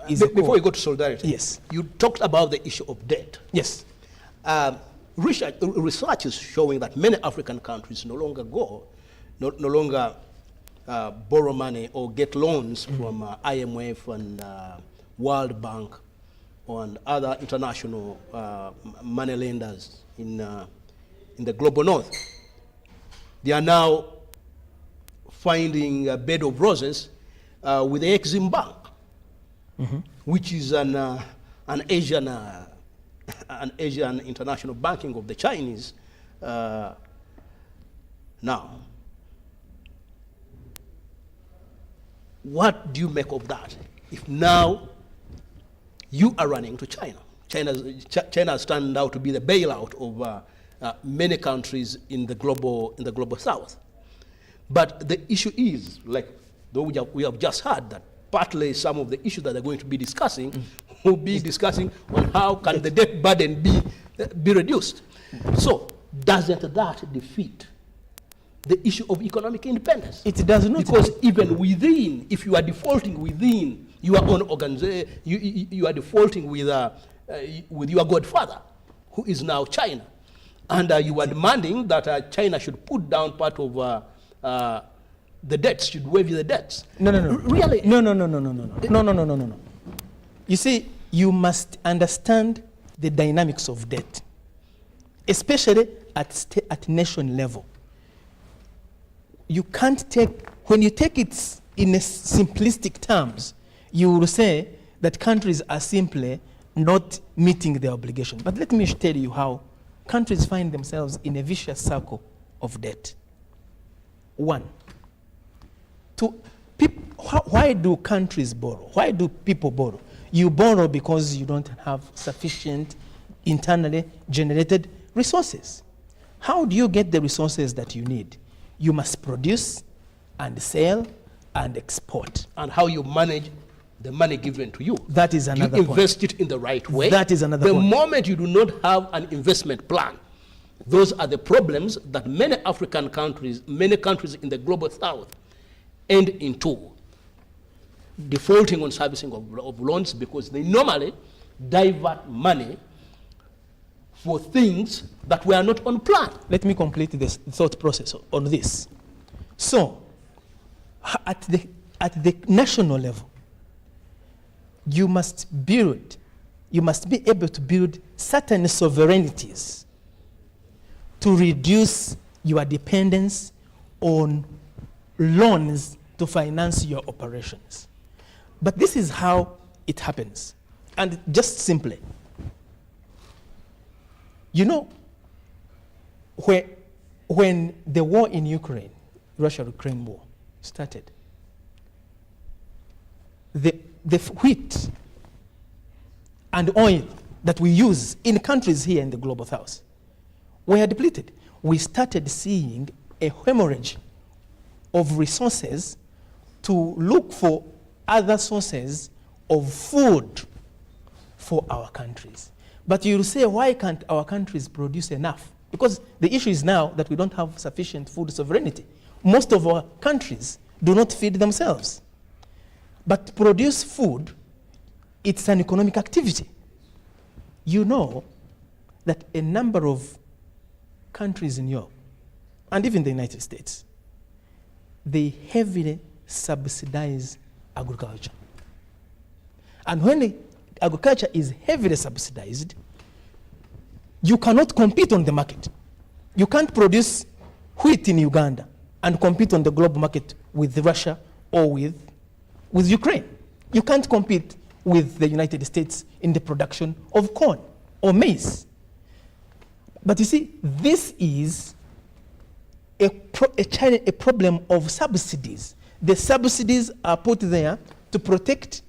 Speaker 12: is
Speaker 11: before we go to solidarity.
Speaker 12: Yes.
Speaker 11: You talked about the issue of debt.
Speaker 12: Yes.
Speaker 11: Research is showing that many African countries no longer borrow money or get loans from IMF and World Bank and other international money lenders in the global north. They are now finding a bed of roses with the Exim Bank, which is an Asian international banking of the Chinese. Now, what do you make of that? If now you are running to China, China has turned out to be the bailout of many countries in the global south. But the issue is, like though we have just heard that partly some of the issues that they're going to be discussing will be discussing on how can the debt burden be reduced. So doesn't that defeat the issue of economic independence?
Speaker 12: It does not.
Speaker 11: Because even within, if you are defaulting within your own organization, you are defaulting with your godfather, who is now China. And you are demanding that China should put down part of the debts, should waive the debts.
Speaker 12: No.
Speaker 11: Really?
Speaker 12: No. You see, you must understand the dynamics of debt, especially at nation level. You can't take, when you take it in a simplistic terms, you will say that countries are simply not meeting their obligation. But let me tell you how countries find themselves in a vicious circle of debt. One, why do countries borrow? Why do people borrow? You borrow because you don't have sufficient internally generated resources. How do you get the resources that you need? You must produce and sell and export.
Speaker 11: And how you manage the money given to you.
Speaker 12: That is another point.
Speaker 11: You invest it in the right way.
Speaker 12: That is another point.
Speaker 11: The moment you do not have an investment plan, those are the problems that many African countries, many countries in the global south end into defaulting on servicing of loans, because they normally divert money for things that were not on plan.
Speaker 12: Let me complete this thought process on this. So, at the national level, you must be able to build certain sovereignties to reduce your dependence on loans to finance your operations. But this is how it happens. And just simply, you know, when the war in Ukraine, Russia-Ukraine war, started, the wheat and oil that we use in countries here in the global south were depleted. We started seeing a hemorrhage of resources to look for other sources of food for our countries. But you'll say, why can't our countries produce enough? Because the issue is now that we don't have sufficient food sovereignty. Most of our countries do not feed themselves. But to produce food, it's an economic activity. You know that a number of countries in Europe, and even the United States, they heavily subsidize agriculture. And when agriculture is heavily subsidized, you cannot compete on the market. You can't produce wheat in Uganda and compete on the global market with Russia or with Ukraine. You can't compete with the United States in the production of corn or maize. But you see, this is a problem of subsidies. The subsidies are put there to protect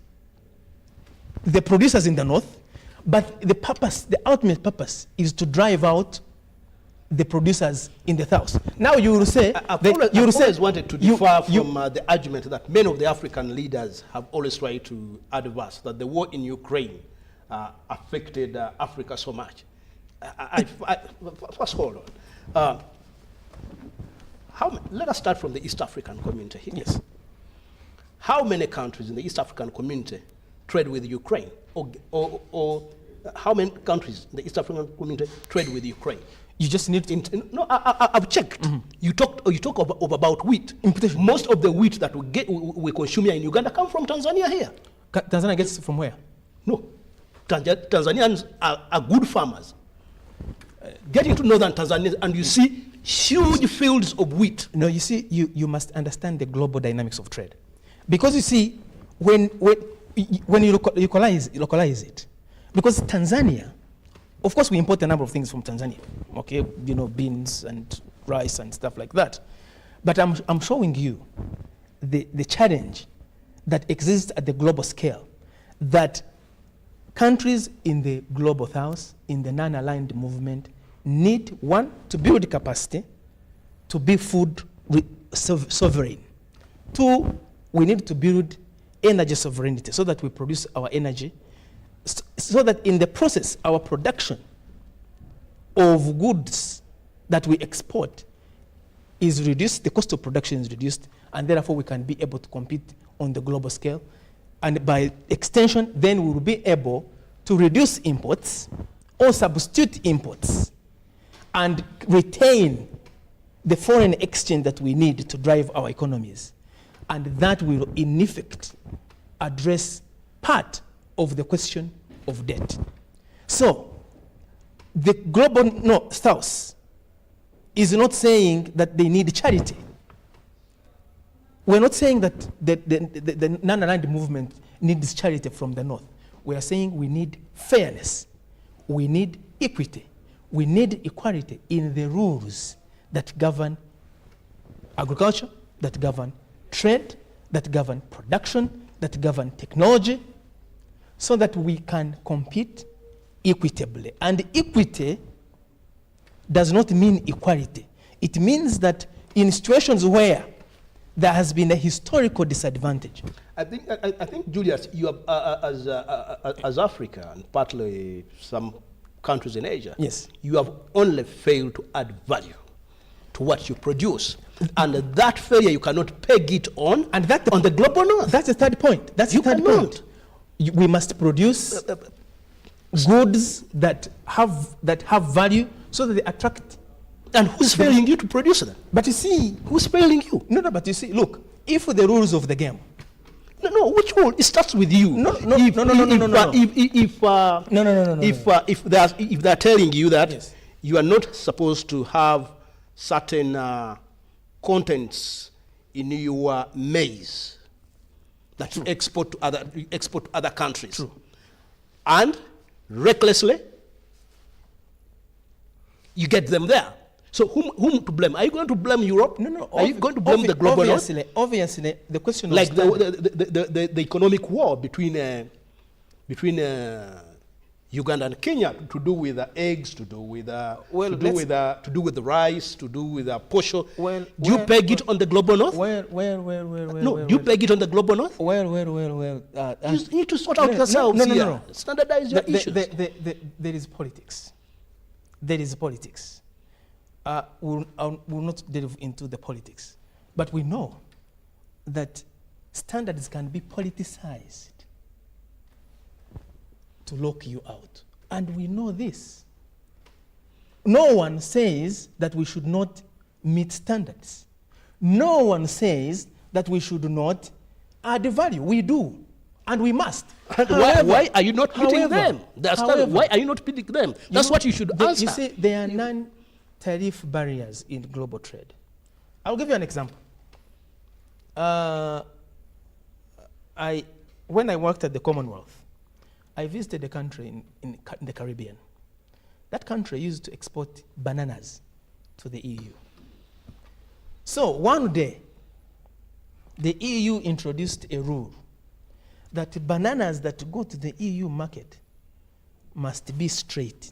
Speaker 12: the producers in the north, but the purpose, the ultimate purpose, is to drive out the producers in the south. Now you will say,
Speaker 11: I've always wanted to differ from the argument that many of the African leaders have always tried to advance, that the war in Ukraine affected Africa so much. First, hold on. Let us start from the East African community here.
Speaker 12: Yes.
Speaker 11: How many countries in the East African community trade with Ukraine? Or how many countries in the East African community trade with Ukraine?
Speaker 12: You just need to...
Speaker 11: No, I've checked. Mm-hmm. You talk of about wheat.
Speaker 12: Importation.
Speaker 11: Most of the wheat that we consume here in Uganda come from Tanzania here.
Speaker 12: Tanzania gets from where?
Speaker 11: No. Tanzanians are good farmers. Get into northern Tanzania and you see huge fields of wheat.
Speaker 12: No, you see, you must understand the global dynamics of trade. Because you see, when you localize it, because Tanzania, of course we import a number of things from Tanzania, okay, you know, beans and rice and stuff like that. But I'm showing you the challenge that exists at the global scale, that countries in the global south, in the non-aligned movement, need, one, to build capacity to be food sovereign. Two, we need to build energy sovereignty so that we produce our energy, so that in the process, our production of goods that we export is reduced, the cost of production is reduced, and therefore we can be able to compete on the global scale. And by extension, then we will be able to reduce imports or substitute imports and retain the foreign exchange that we need to drive our economies. And that will, in effect, address part of the question of debt. So, the global south is not saying that they need charity. We're not saying that the non-aligned movement needs charity from the North. We are saying we need fairness. We need equity. We need equality in the rules that govern agriculture, that govern trade, that govern production, that govern technology, so that we can compete equitably. And equity does not mean equality. It means that in situations where there has been a historical disadvantage.
Speaker 11: I think, Julius, you have, as Africa and partly some countries in Asia,
Speaker 12: yes,
Speaker 11: you have only failed to add value to what you produce, and that failure you cannot peg it on,
Speaker 12: and that
Speaker 11: on the global North.
Speaker 12: That's the third point. That's
Speaker 11: you
Speaker 12: the third
Speaker 11: cannot.
Speaker 12: point. We must produce goods that have value, so that they attract.
Speaker 11: And who's failing you to produce them?
Speaker 12: But you see,
Speaker 11: who's failing you?
Speaker 12: No, but you see, look, if the rules of the game.
Speaker 11: No, which rule? It starts with you.
Speaker 12: No.
Speaker 11: If they're telling you that
Speaker 12: yes,
Speaker 11: you are not supposed to have certain contents in your maize that you export to other countries,
Speaker 12: true,
Speaker 11: and recklessly you get them there. So whom to blame? Are you going to blame Europe?
Speaker 12: No.
Speaker 11: Are you going to blame the global North?
Speaker 12: Obviously, the question
Speaker 11: like
Speaker 12: of
Speaker 11: the economic war between Uganda and Kenya to do with eggs, to do with the rice, to do with posho. Do you peg it on the global North? No. Do you peg it on the global North? You need to sort out yourselves here.
Speaker 12: No.
Speaker 11: Standardize your issues.
Speaker 12: There is politics. There is politics. We'll not delve into the politics, but we know that standards can be politicized to lock you out, and we know this. No one says that we should not meet standards. No one says that we should not add value. We do, and we must.
Speaker 11: Why are you not meeting them? Why are you not meeting them? That's what you should answer.
Speaker 12: You see, there are non-tariff barriers in global trade. I'll give you an example. When I worked at the Commonwealth, I visited a country in the Caribbean. That country used to export bananas to the EU. So one day, the EU introduced a rule that bananas that go to the EU market must be straight.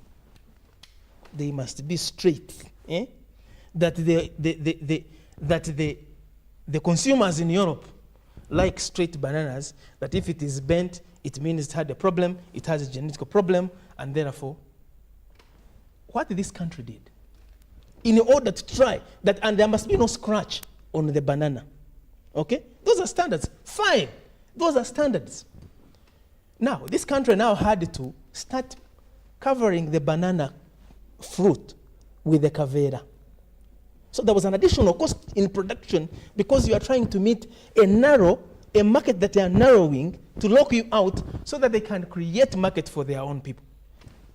Speaker 12: They must be straight. That the consumers in Europe like straight bananas, that if it is bent, it means it had a problem, it has a genetic problem, and therefore, what this country did, in order to try that, and there must be no scratch on the banana. Okay? Those are standards. Fine. Those are standards. Now, this country now had to start covering the banana fruit with the caveira. So there was an additional cost in production because you are trying to meet a market that they are narrowing to lock you out so that they can create market for their own people.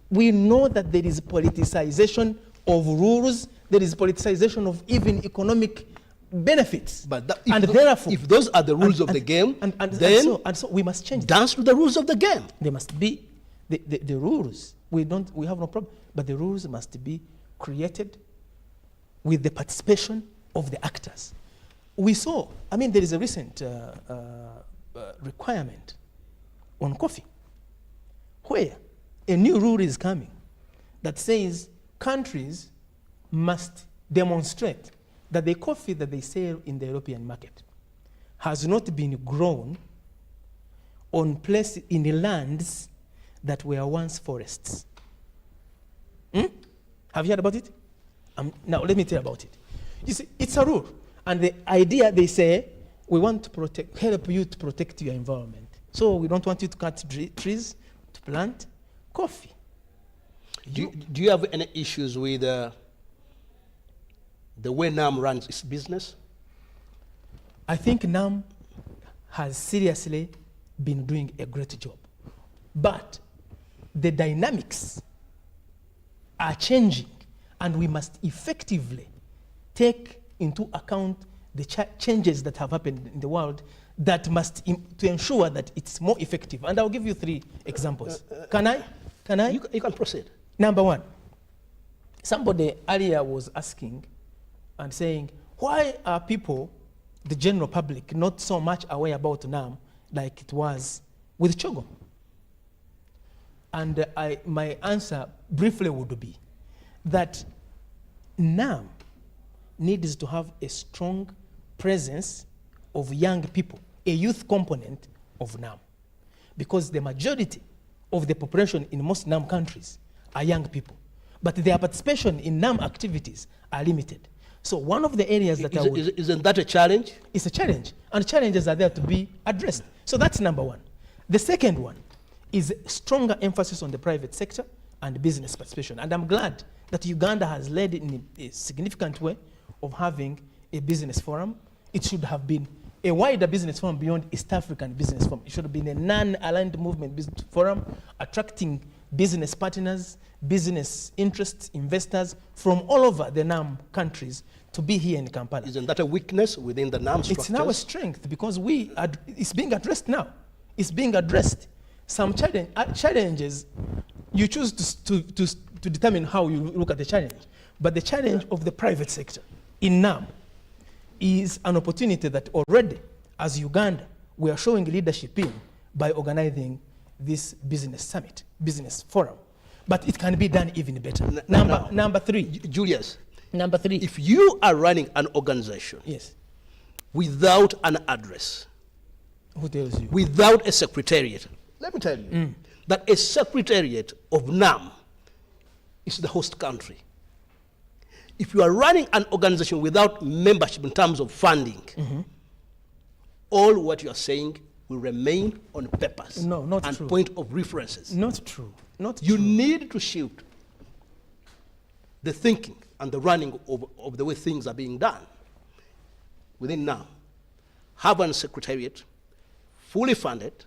Speaker 12: We know that there is politicization of rules, there is politicization of even economic benefits.
Speaker 11: But
Speaker 12: therefore,
Speaker 11: if those are the rules of the game, then
Speaker 12: we must change.
Speaker 11: Dance to the rules of the game.
Speaker 12: There must be the rules. We have no problem, but the rules must be created with the participation of the actors. We saw, there is a recent requirement on coffee, where a new rule is coming that says countries must demonstrate that the coffee that they sell in the European market has not been grown on places in the lands that were once forests. Have you heard about it? Now let me tell you about it. You see, it's a rule, and the idea, they say, we want to help you to protect your environment. So we don't want you to cut trees to plant coffee.
Speaker 11: Do you have any issues with the way NAM runs its business?
Speaker 12: I think NAM has seriously been doing a great job. But the dynamics are changing, And we must effectively take into account the changes that have happened in the world that must, to ensure that it's more effective. And I'll give you 3 examples. Can I?
Speaker 11: You can proceed.
Speaker 12: Number 1, somebody earlier was asking and saying, why are people, the general public, not so much aware about NAM like it was with CHOGO? And my answer briefly would be that NAM needs to have a strong presence of young people, a youth component of NAM, because the majority of the population in most NAM countries are young people, but their participation in NAM activities are limited. So one of the areas that
Speaker 11: isn't that a challenge?
Speaker 12: It's a challenge, and challenges are there to be addressed. So that's number 1. The second one is stronger emphasis on the private sector and business participation. And I'm glad that Uganda has led in a significant way of having a business forum. It should have been a wider business forum beyond East African business forum. It should have been a non-aligned movement business forum, attracting business partners, business interests, investors from all over the NAM countries to be here in Kampala.
Speaker 11: Isn't that a weakness within the NAM structures?
Speaker 12: It's now a strength because it's being addressed now. It's being addressed. Some challenges, you choose to determine how you look at the challenge. But the challenge of the private sector in NAM is an opportunity that already, as Uganda, we are showing leadership in by organizing this business summit, business forum. But it can be done even better. Number 3.
Speaker 11: Julius.
Speaker 12: Number 3.
Speaker 11: If you are running an organization
Speaker 12: yes,
Speaker 11: without an address,
Speaker 12: who tells you?
Speaker 11: Without a secretariat, let me tell you that a secretariat of NAM is the host country. If you are running an organization without membership in terms of funding, all what you are saying will remain on papers and
Speaker 12: true.
Speaker 11: Point of references.
Speaker 12: Not true.
Speaker 11: You need to shift the thinking and the running of the way things are being done within NAM. Have a secretariat, fully funded,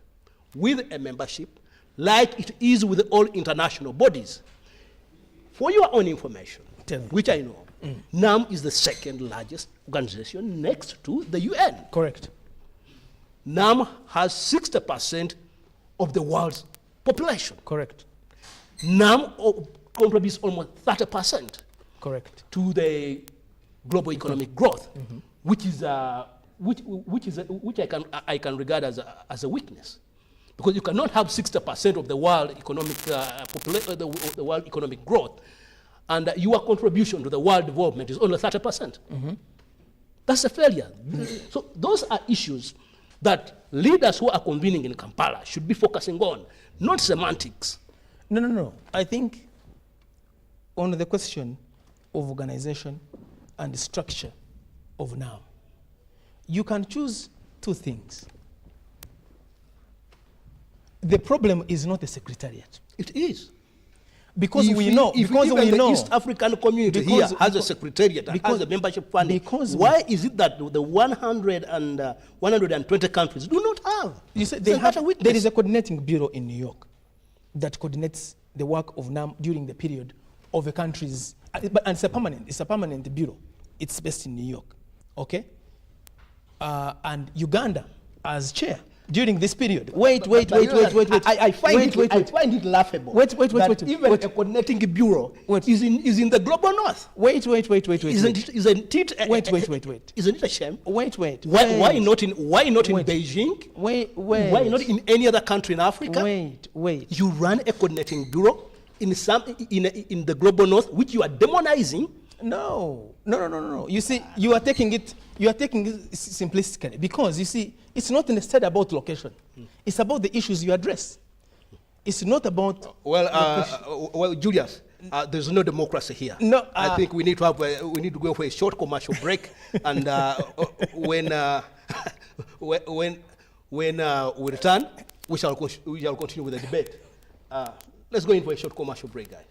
Speaker 11: with a membership, like it is with all international bodies. For your own information, which I know, NAM is the 2nd largest organization next to the UN.
Speaker 12: Correct.
Speaker 11: NAM has 60% of the world's population.
Speaker 12: Correct.
Speaker 11: NAM contributes almost 30%.
Speaker 12: Correct.
Speaker 11: To the global economic growth, which I can regard as a weakness, because you cannot have 60% of the world economic the world economic growth, and your contribution to the world development is only 30%. That's a failure. So those are issues that leaders who are convening in Kampala should be focusing on, not semantics.
Speaker 12: No. I think on the question of organization and structure of NAM, you can choose 2 things. The problem is not a secretariat.
Speaker 11: It is.
Speaker 12: Because we know.
Speaker 11: The East African community here has a secretariat and has a membership funding. Why is it that the 120 countries do not have?
Speaker 12: You said there is a coordinating bureau in New York that coordinates the work of NAM during the period of a country's, and it's a permanent bureau. It's based in New York, okay? And Uganda as chair during this period. Wait.
Speaker 11: I find it laughable.
Speaker 12: Wait.
Speaker 11: Even a coordinating bureau is in the global north.
Speaker 12: Wait.
Speaker 11: Isn't it? Isn't it a shame?
Speaker 12: Wait.
Speaker 11: Why not in Beijing?
Speaker 12: Wait.
Speaker 11: Why not in any other country in Africa?
Speaker 12: Wait.
Speaker 11: You run a coordinating bureau in the global north, which you are demonizing.
Speaker 12: No. You see, you are taking it simplistically, because you see, it's not instead about location. It's about the issues you address. It's not about
Speaker 11: Julius, there's no democracy here.
Speaker 12: No,
Speaker 11: I think we need to go for a short commercial break, and when we return, we shall continue with the debate. Let's go in for a short commercial break, guys.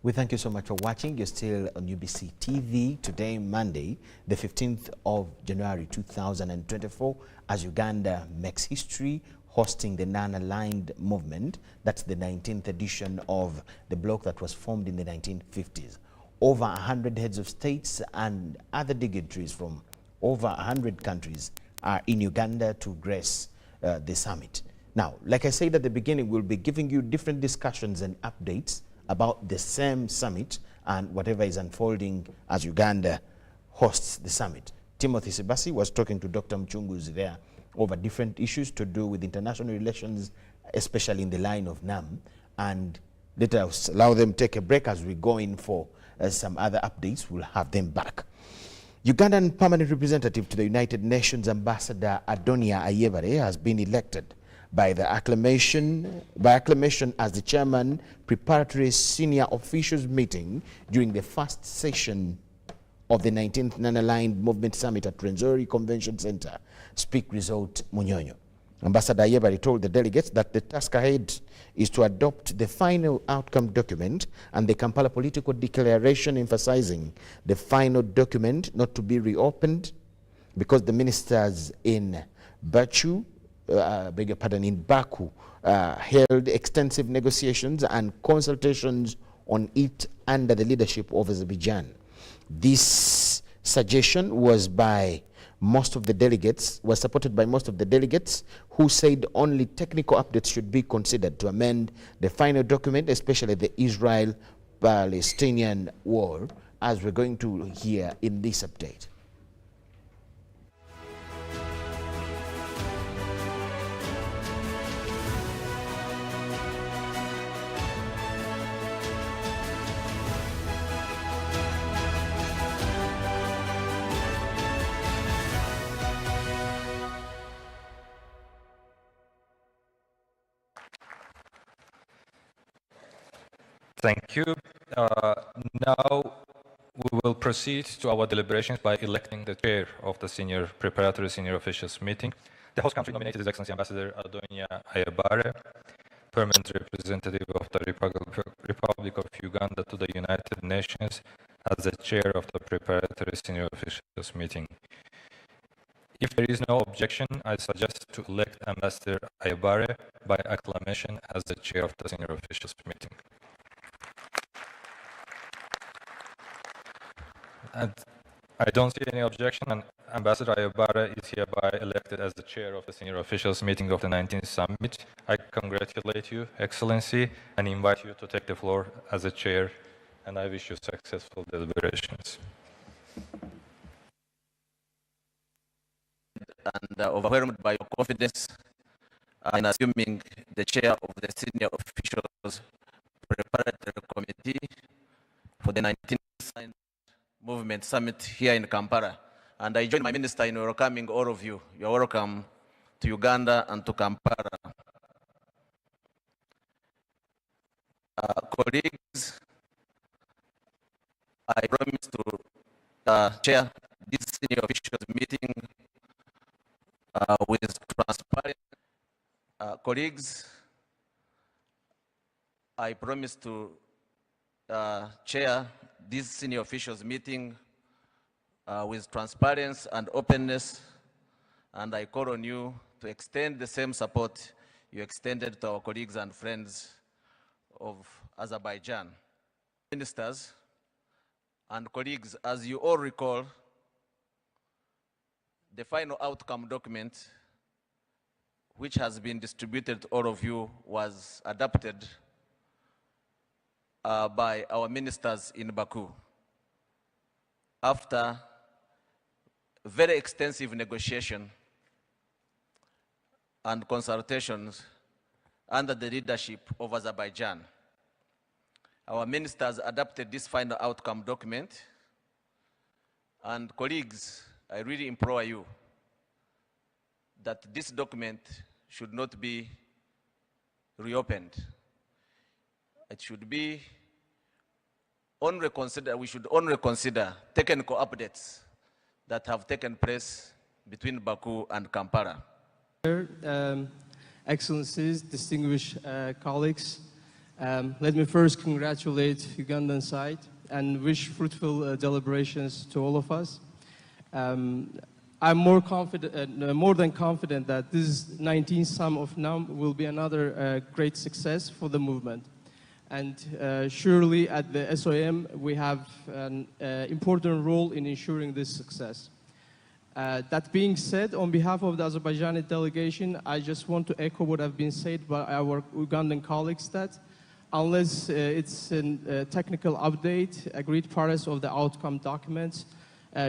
Speaker 3: We thank you so much for watching. You're still on UBC TV today, Monday, the 15th of January 2024, as Uganda makes history hosting the non-aligned movement. That's the 19th edition of the bloc that was formed in the 1950s. Over 100 heads of states and other dignitaries from over 100 countries are in Uganda to grace the summit. Now, like I said at the beginning, we'll be giving you different discussions and updates about the same summit and whatever is unfolding as Uganda hosts the summit. Timothy Sebasi was talking to Dr. Mchunguzi there over different issues to do with international relations, especially in the line of NAM. And let us allow them take a break as we go in for some other updates. We'll have them back. Ugandan permanent representative to the United Nations, Ambassador Adonia Ayebare, has been elected by acclamation as the chairman preparatory senior officials meeting during the first session of the 19th Non-Aligned Movement Summit at Rwenzori Convention Center. Speak Result Munyonyo. Ambassador Ayebare told the delegates that the task ahead is to adopt the final outcome document and the Kampala political declaration, emphasizing the final document not to be reopened because the ministers in Baku held extensive negotiations and consultations on it under the leadership of Azerbaijan. This suggestion was supported by most of the delegates, who said only technical updates should be considered to amend the final document, especially the Israel-Palestinian war, as we're going to hear in this update.
Speaker 13: Thank you. Now we will proceed to our deliberations by electing the chair of the preparatory senior officials meeting. The host country nominated His Excellency Ambassador Adonia Ayebare, permanent representative of the Republic of Uganda to the United Nations, as the chair of the preparatory senior officials meeting. If there is no objection, I suggest to elect Ambassador Ayebare by acclamation as the chair of the senior officials meeting. And I don't see any objection, and Ambassador Ayebare is hereby elected as the chair of the senior officials meeting of the 19th summit. I congratulate you, Excellency, and invite you to take the floor as a chair, and I wish you successful deliberations.
Speaker 8: And overwhelmed by your confidence in assuming the chair of the senior officials preparatory committee for the 19th Movement Summit here in Kampala. And I join my minister in welcoming all of you. You're welcome to Uganda and to Kampala. Colleagues, I promise to chair this senior officials meeting with transparency. Colleagues, I promise to chair this senior officials meeting with transparency and openness, and I call on you to extend the same support you extended to our colleagues and friends of Azerbaijan. Ministers and colleagues, as you all recall, the final outcome document, which has been distributed to all of you, was adopted by our ministers in Baku after very extensive negotiation and consultations under the leadership of Azerbaijan. Our ministers adopted this final outcome document, and colleagues, I really implore you that this document should not be reopened. It should be we should only consider technical updates that have taken place between Baku and Kampala.
Speaker 14: Excellencies, distinguished colleagues, Let me first congratulate Ugandan side and wish fruitful deliberations to all of us. I'm more than confident that this 19th Summit of NAM will be another great success for the movement. And surely at the SOM, we have an important role in ensuring this success. That being said, on behalf of the Azerbaijani delegation, I just want to echo what have been said by our Ugandan colleagues, that unless it's a technical update, agreed parts of the outcome documents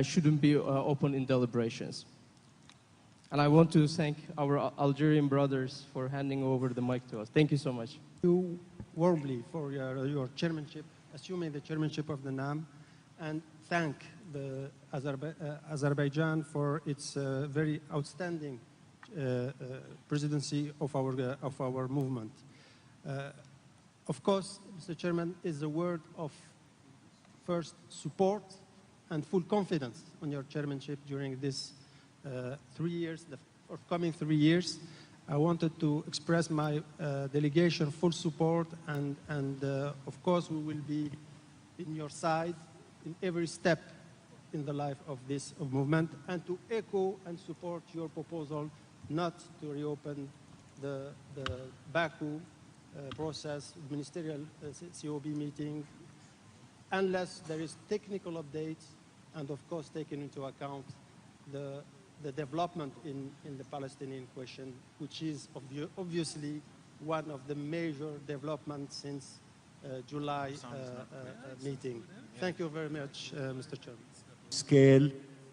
Speaker 14: shouldn't be open in deliberations. And I want to thank our Algerian brothers for handing over the mic to us. Thank you so much.
Speaker 15: You warmly for your chairmanship, assuming the chairmanship of the NAM, and thank the Azerbaijan for its very outstanding presidency of our movement. Of course, Mr. Chairman, is a word of first support and full confidence on your chairmanship during this 3 years, the forthcoming 3 years. I wanted to express my delegation full support, and of course we will be in your side in every step in the life of this movement, and to echo and support your proposal not to reopen the Baku process, ministerial COB meeting, unless there is technical updates, and of course taking into account the development in the Palestinian question, which is obviously one of the major developments since July meeting. Thank you very much, Mr. Chairman.
Speaker 16: Scale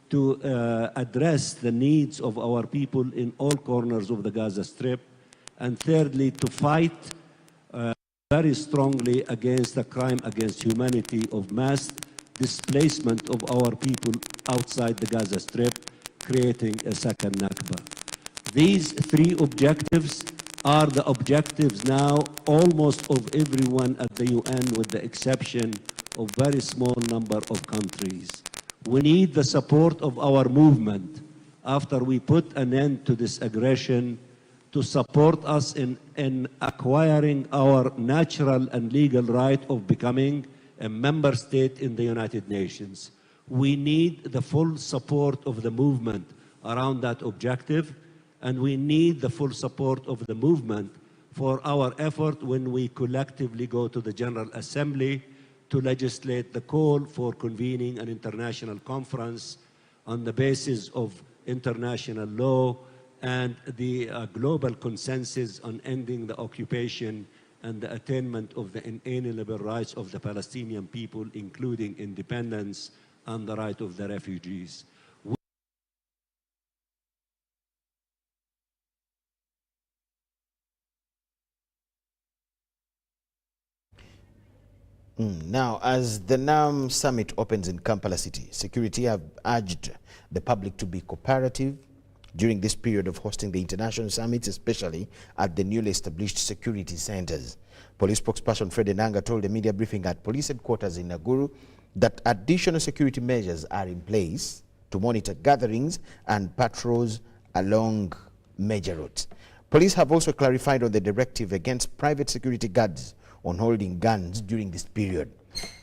Speaker 16: to address the needs of our people in all corners of the Gaza Strip, and thirdly, to fight very strongly against the crime against humanity of mass displacement of our people outside the Gaza Strip, creating a second Nakba. These three objectives are the objectives now almost of everyone at the UN, with the exception of a very small number of countries. We need the support of our movement after we put an end to this aggression to support us in acquiring our natural and legal right of becoming a member state in the United Nations. We need the full support of the movement around that objective, and we need the full support of the movement for our effort when we collectively go to the General Assembly to legislate the call for convening an international conference on the basis of international law and the global consensus on ending the occupation and the attainment of the inalienable rights of the Palestinian people, including independence and the right of the refugees.
Speaker 3: Now, as the NAM summit opens in Kampala City, security have urged the public to be cooperative during this period of hosting the international summits, especially at the newly established security centers. Police spokesperson Fred Enanga told a media briefing at police headquarters in Naguru that additional security measures are in place to monitor gatherings and patrols along major roads. Police have also clarified on the directive against private security guards on holding guns during this period.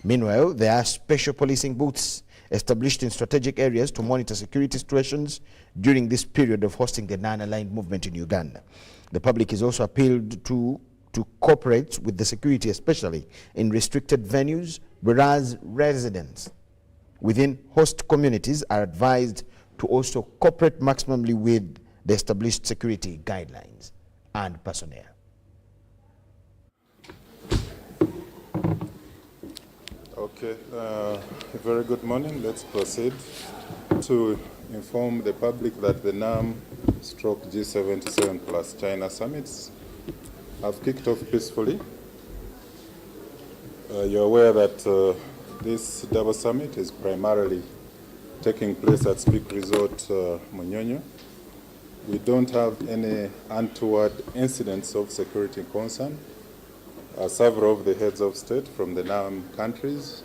Speaker 3: Meanwhile, there are special policing booths established in strategic areas to monitor security situations during this period of hosting the non-aligned movement in Uganda. The public is also appealed to cooperate with the security, especially in restricted venues, whereas residents within host communities are advised to also cooperate maximally with the established security guidelines and personnel.
Speaker 17: Okay, a very good morning. Let's proceed to inform the public that the NAM/G77 plus China summits have kicked off peacefully. You're aware that this double summit is primarily taking place at Speak Resort Munyonyo. We don't have any untoward incidents of security concern. Several of the heads of state from the NAM countries,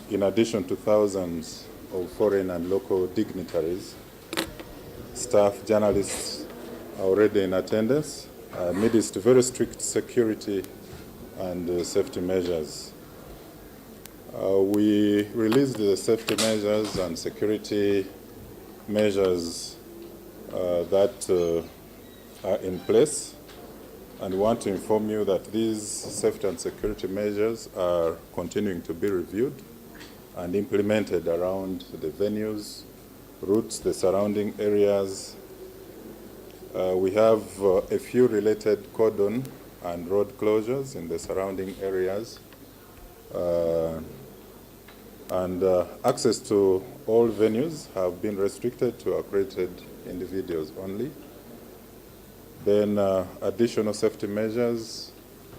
Speaker 17: in addition to thousands of foreign and local dignitaries, staff, journalists are already in attendance amidst very strict security and safety measures. We released the safety measures and security measures that are in place, and want to inform you that these safety and security measures are continuing to be reviewed and implemented around the venues, routes, the surrounding areas. We have a few related cordon and road closures in the surrounding areas. Access to all venues have been restricted to accredited individuals only. Then additional safety measures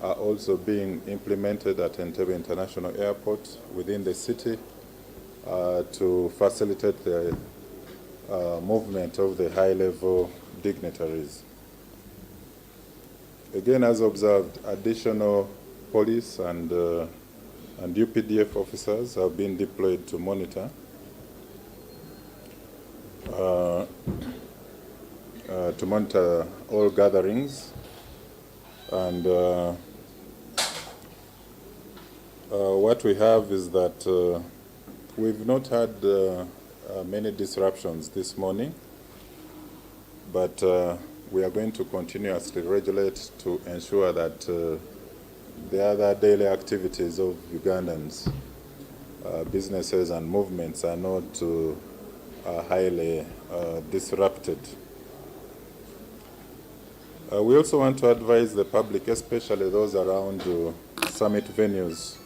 Speaker 17: are also being implemented at Entebbe International Airport within the city to facilitate the movement of the high-level dignitaries. Again, as observed, additional police and UPDF officers have been deployed to monitor all gatherings, and what we have is that we've not had many disruptions this morning, but we are going to continuously regulate to ensure that the other daily activities of Ugandans, businesses and movements are not highly disrupted. We also want to advise the public, especially those around summit venues,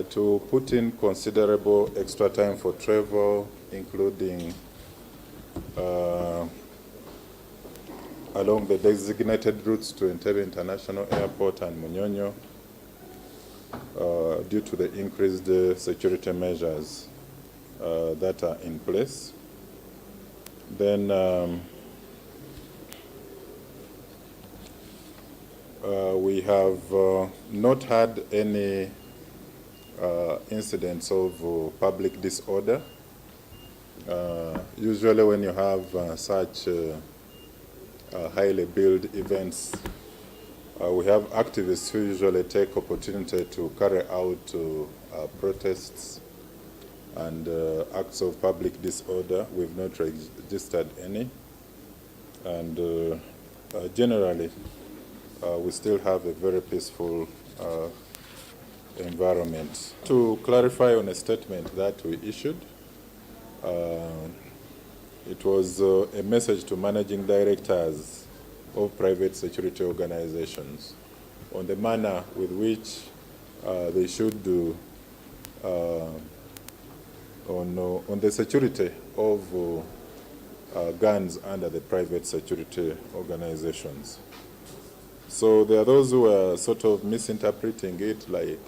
Speaker 17: to put in considerable extra time for travel, including along the designated routes to Entebbe International Airport and Munyonyo, due to the increased security measures that are in place. Then we have not had any incidents of public disorder. Usually when you have such highly billed events, we have activists who usually take opportunity to carry out protests and acts of public disorder. We've not registered any, and generally we still have a very peaceful environment. To clarify on a statement that we issued, it was a message to managing directors of private security organizations on the manner with which they should do on the security of guns under the private security organizations. So there are those who are sort of misinterpreting it like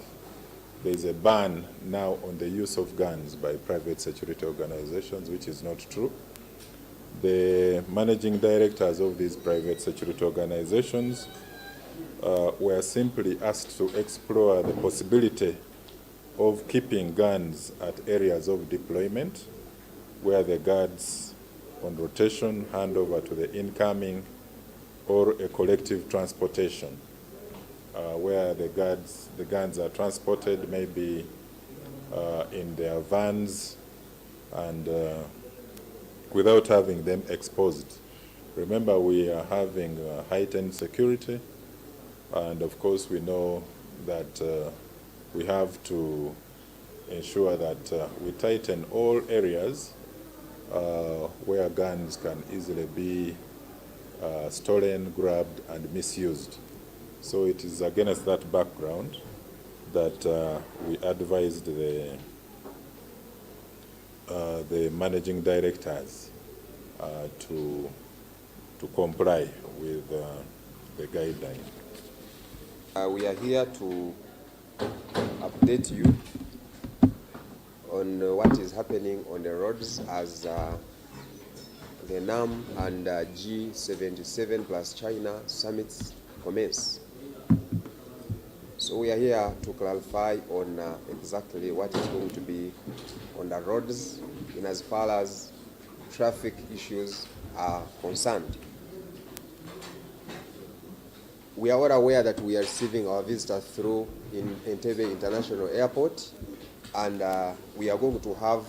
Speaker 17: there's a ban now on the use of guns by private security organizations, which is not true. The managing directors of these private security organizations were simply asked to explore the possibility of keeping guns at areas of deployment where the guards on rotation hand over to the incoming, or a collective transportation where the guns are transported maybe in their vans and without having them exposed. Remember, we are having heightened security, and of course we know that we have to ensure that we tighten all areas where guns can easily be stolen, grabbed, and misused. So it is against that background that we advised the managing directors to comply with the guideline.
Speaker 18: We are here to update you on what is happening on the roads as the NAM and G77 plus China summits commence. So we are here to clarify on exactly what is going to be on the roads in as far as traffic issues are concerned. we are all aware that we are receiving our visitors through in Entebbe International Airport, and we are going to have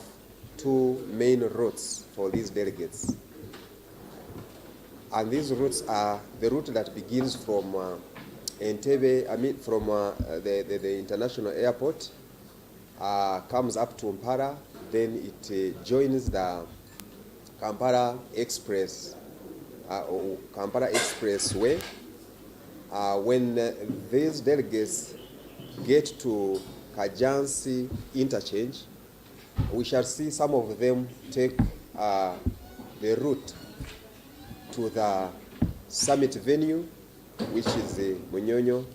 Speaker 18: two main routes for these delegates. And these routes are the route that begins from Entebbe, from the international airport, comes up to Mpara, then it joins the Kampala Express, Kampala Expressway. When these delegates get to Kajansi interchange, we shall see some of them take the route to the summit venue, which is the Munyonyo,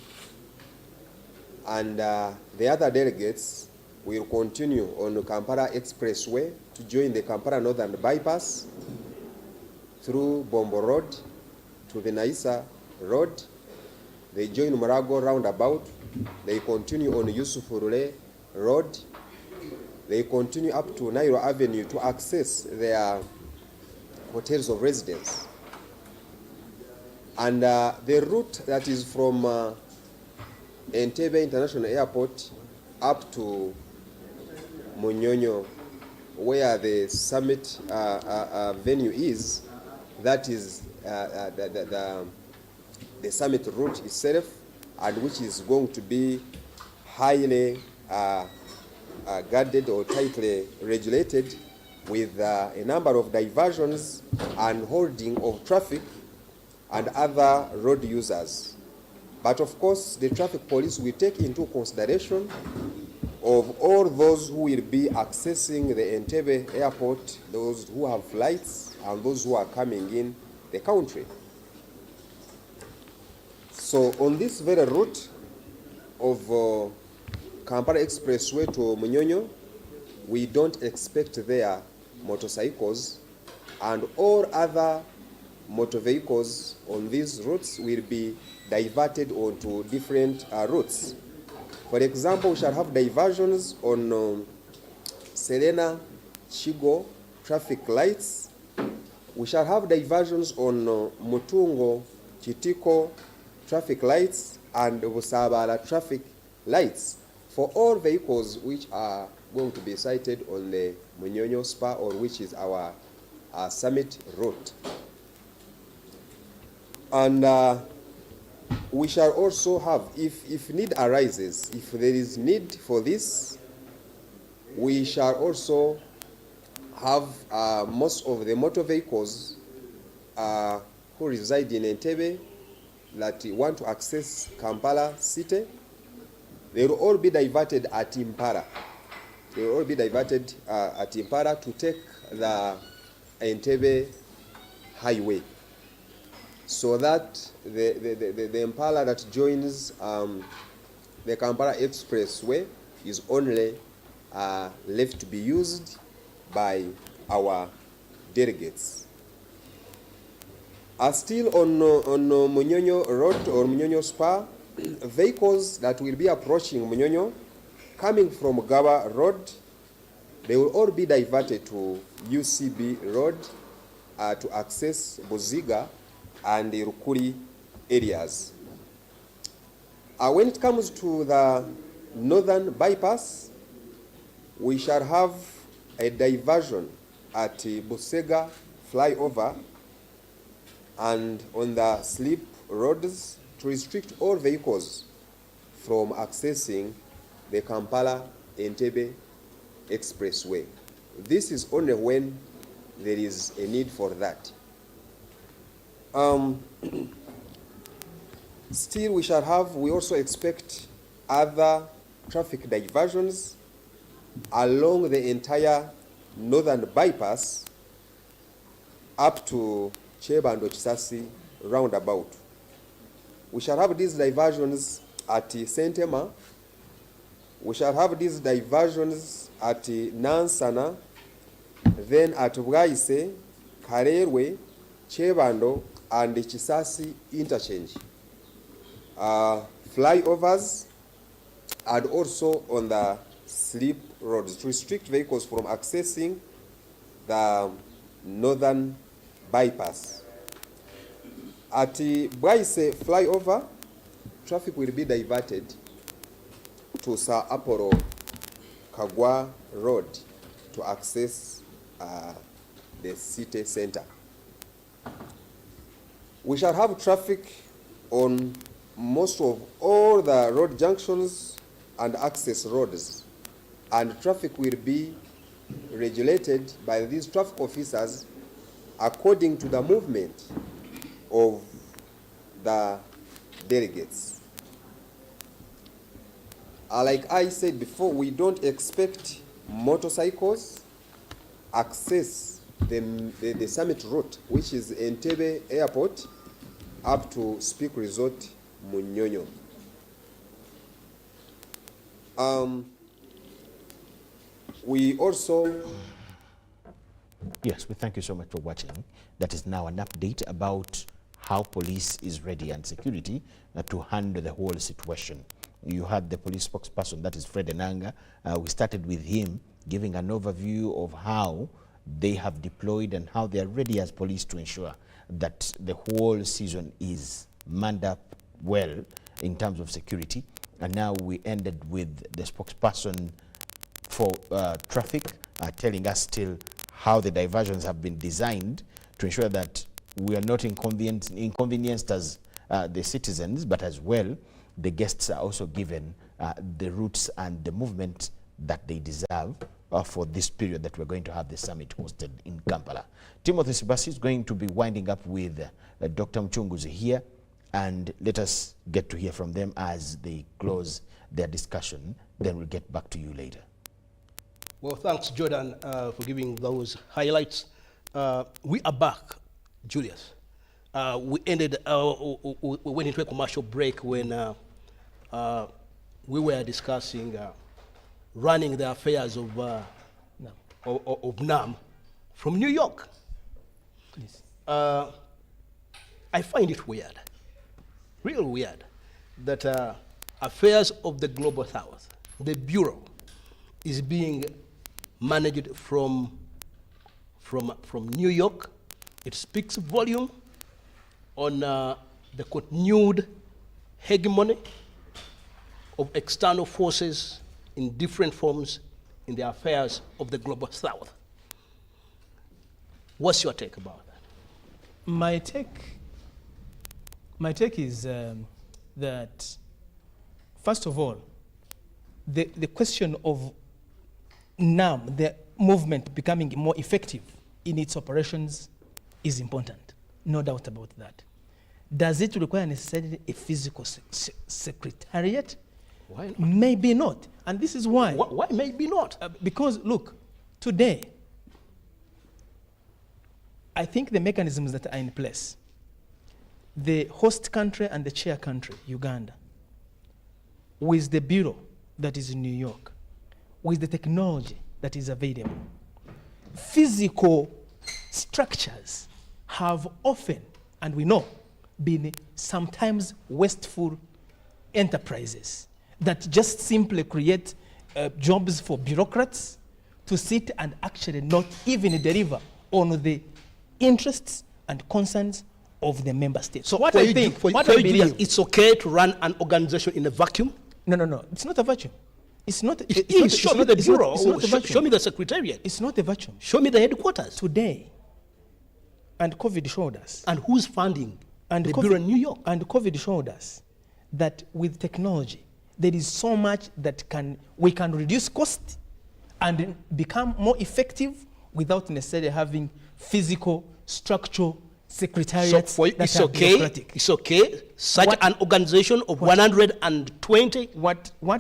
Speaker 18: and the other delegates will continue on the Kampala Expressway to join the Kampala Northern Bypass through Bombo Road to the Naisa Road. They join Marago roundabout. They continue on Yusuf Rule Road. They continue up to Nairo Avenue to access their hotels of residence. And the route that is from Entebbe International Airport up to Munyonyo, where the summit venue is, that is the summit route itself, and which is going to be highly guarded or tightly regulated, with a number of diversions and holding of traffic and other road users. But of course, the traffic police will take into consideration of all those who will be accessing the Entebbe airport, those who have flights and those who are coming in the country. So on this very route of Kampala Expressway to Munyonyo, we don't expect there motorcycles, and all other motor vehicles on these routes will be diverted onto different routes. For example, we shall have diversions on Serena Chigo traffic lights. We shall have diversions on Mutungo Chitiko traffic lights and Busabala traffic lights for all vehicles which are going to be sited on the Munyonyo Spa, or which is our summit route. And we shall also have, if need arises, if there is need for this, we shall also have most of the motor vehicles who reside in Entebbe that want to access Kampala city. They will all be diverted at Impara. They will all be diverted at Impara to take the Entebbe highway, so that the Impala that joins the Kampala Expressway is only left to be used by our delegates. Still on Munyonyo Road or Munyonyo Spa, vehicles that will be approaching Munyonyo coming from Gawa Road, they will all be diverted to UCB Road to access Buziga and the Rukuri areas. When it comes to the northern bypass, we shall have a diversion at Busega flyover and on the slip roads to restrict all vehicles from accessing the Kampala-Entebbe Expressway. This is only when there is a need for that. Still, we also expect other traffic diversions along the entire northern bypass up to Chebando Chisasi roundabout. We shall have these diversions at Sentema. We shall have these diversions at Nansana, then at Bwaise, Karerwe, Chebando, and Chisasi interchange. Flyovers, and also on the slip roads to restrict vehicles from accessing the northern bypass. At Bwaise flyover, traffic will be diverted to Sir Apollo Kagwa Road to access the city center. We shall have traffic on most of all the road junctions and access roads, and traffic will be regulated by these traffic officers according to the movement of the delegates. Like I said before, we don't expect motorcycles access the summit route, which is Entebbe Airport up to Speak Resort Munyonyo. We also...
Speaker 3: Yes, we thank you so much for watching. That is now an update about how police is ready and security to handle the whole situation. You had the police spokesperson, that is Fred Enanga. We started with him giving an overview of how they have deployed and how they are ready as police to ensure that the whole season is manned up well in terms of security. And now we ended with the spokesperson for traffic telling us still how the diversions have been designed to ensure that we are not inconvenienced as the citizens, but as well the guests are also given the routes and the movement that they deserve for this period that we're going to have the summit hosted in Kampala. Timothy Sibasi is going to be winding up with Dr. Mchunguzi here, and let us get to hear from them as they close their discussion. Then we'll get back to you later.
Speaker 11: Well, thanks, Jordan, for giving those highlights. We are back, Julius. We went into a commercial break when we were discussing running the affairs of NAM from New York.
Speaker 12: Yes.
Speaker 11: I find it weird, real weird, that affairs of the Global South, the Bureau, is being managed from New York. It speaks volume on the continued hegemony of external forces in different forms in the affairs of the Global South. What's your take about that?
Speaker 12: My take is that, first of all, the question of NAM, the movement becoming more effective in its operations, is important. No doubt about that. Does it require necessarily a physical secretariat?
Speaker 11: Why not?
Speaker 12: Maybe not. And this is why.
Speaker 11: Why maybe not?
Speaker 12: Because, look, today, I think the mechanisms that are in place, the host country and the chair country, Uganda, with the bureau that is in New York, with the technology that is available, physical structures have often, and we know, been sometimes wasteful enterprises that just simply create jobs for bureaucrats to sit and actually not even deliver on the interests and concerns of the member states.
Speaker 11: So
Speaker 12: what I think,
Speaker 11: it's okay to run an organization in a vacuum?
Speaker 12: No. It's not a vacuum. It's not.
Speaker 11: Show me the bureau. Show me the secretariat.
Speaker 12: It's not a vacuum.
Speaker 11: Show me the headquarters.
Speaker 12: Today, and COVID showed us.
Speaker 11: And who's funding
Speaker 12: and
Speaker 11: the bureau in New York?
Speaker 12: And COVID showed us that with technology, there is so much that we can reduce cost and become more effective without necessarily having physical, structural secretariats.
Speaker 11: So for you, it's okay. Such an organization of 120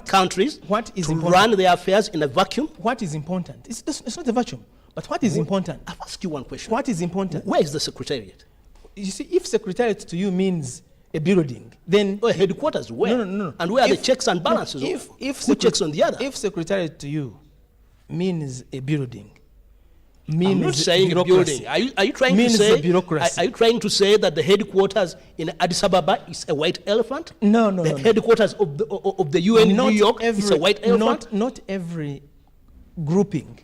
Speaker 11: countries to run their affairs in a vacuum.
Speaker 12: What is important? It's not a vacuum. But what is important?
Speaker 11: I'll ask you one question.
Speaker 12: What is important?
Speaker 11: Where is the secretariat?
Speaker 12: You see, if secretariat to you means a building, then
Speaker 11: headquarters where?
Speaker 12: No.
Speaker 11: And where are the checks and balances? Who checks on the other?
Speaker 12: If secretariat to you means a building,
Speaker 11: I'm not saying building. Are you trying to say?
Speaker 12: Bureaucracy.
Speaker 11: Are you trying to say that the headquarters in Addis Ababa is a white elephant?
Speaker 12: No.
Speaker 11: The headquarters of the UN in New York is a white elephant.
Speaker 12: Not every grouping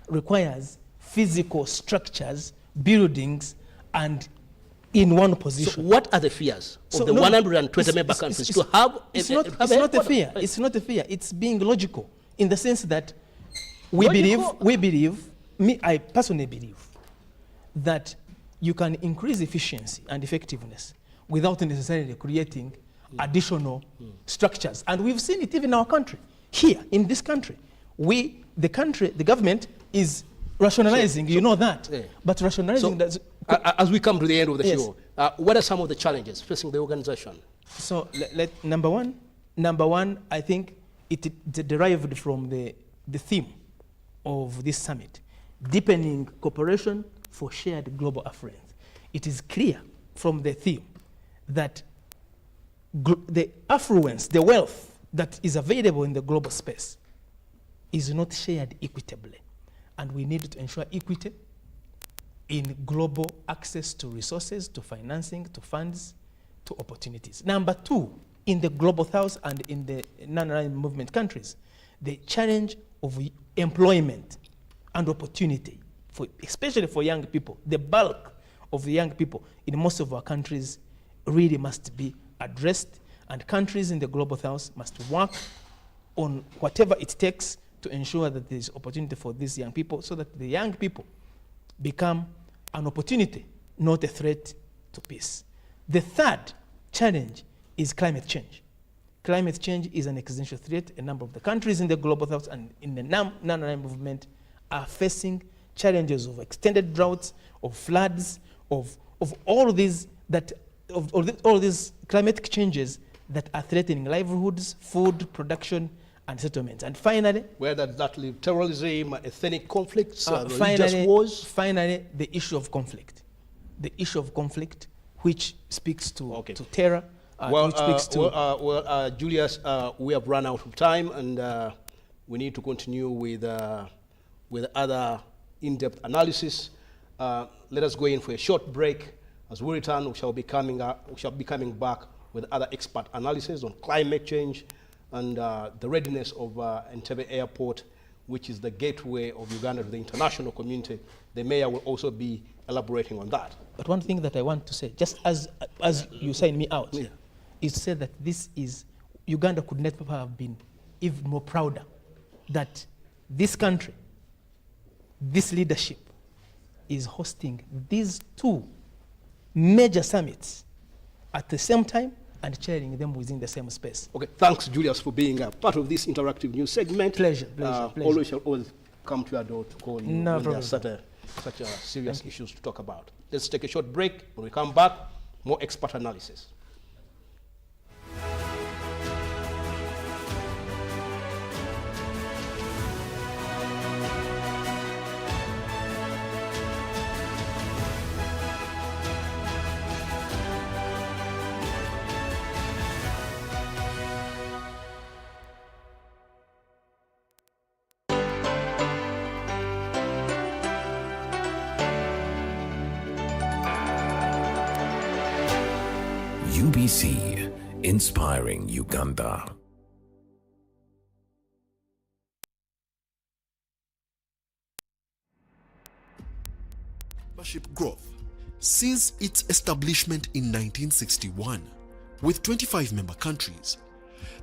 Speaker 12: requires physical structures, buildings, and in one position.
Speaker 11: So what are the fears of the 120 member countries to have?
Speaker 12: It's not a fear. It's not a fear. It's being logical in the sense that we believe, I personally believe, that you can increase efficiency and effectiveness without necessarily creating additional structures. And we've seen it even in our country. Here, in this country, the government is rationalizing, you know that. Yeah. But rationalizing does...
Speaker 11: As we come to the end of the show, what are some of the challenges facing the organization?
Speaker 12: So, number one, I think it derived from the theme of this summit, deepening cooperation for shared global affluence. It is clear from the theme that the affluence, the wealth that is available in the global space is not shared equitably. And we need to ensure equity in global access to resources, to financing, to funds, to opportunities. Number two, in the global south and in the non-aligned movement countries, the challenge of employment and opportunity, especially for young people, the bulk of the young people in most of our countries really must be addressed, and countries in the global south must work on whatever it takes to ensure that there's opportunity for these young people so that the young people become an opportunity, not a threat to peace. The third challenge is climate change. Climate change is an existential threat. A number of the countries in the global south and in the non-aligned movement are facing challenges of extended droughts, of floods, of all these climate changes that are threatening livelihoods, food production, and settlements. And finally,
Speaker 11: where does that leave? Terrorism, ethnic conflicts, religious wars?
Speaker 12: Finally, the issue of conflict. The issue of conflict, which speaks to terror.
Speaker 11: Julius, we have run out of time, and we need to continue with other in-depth analysis. Let us go in for a short break. As we return, we shall be coming back with other expert analysis on climate change and the readiness of Entebbe Airport, which is the gateway of Uganda to the international community. The mayor will also be elaborating on that.
Speaker 12: But one thing that I want to say, just as you signed me out, is to say that Uganda could never have been even more prouder that this country, this leadership, is hosting these two major summits at the same time and chairing them within the same space.
Speaker 11: Okay, thanks, Julius, for being a part of this interactive news segment.
Speaker 12: Pleasure.
Speaker 11: Always shall always come to your door to call you when there are such serious issues to talk about. Let's take a short break. When we come back, more expert analysis.
Speaker 19: UBC, inspiring Uganda.
Speaker 20: Membership growth since its establishment in 1961, with 25 member countries,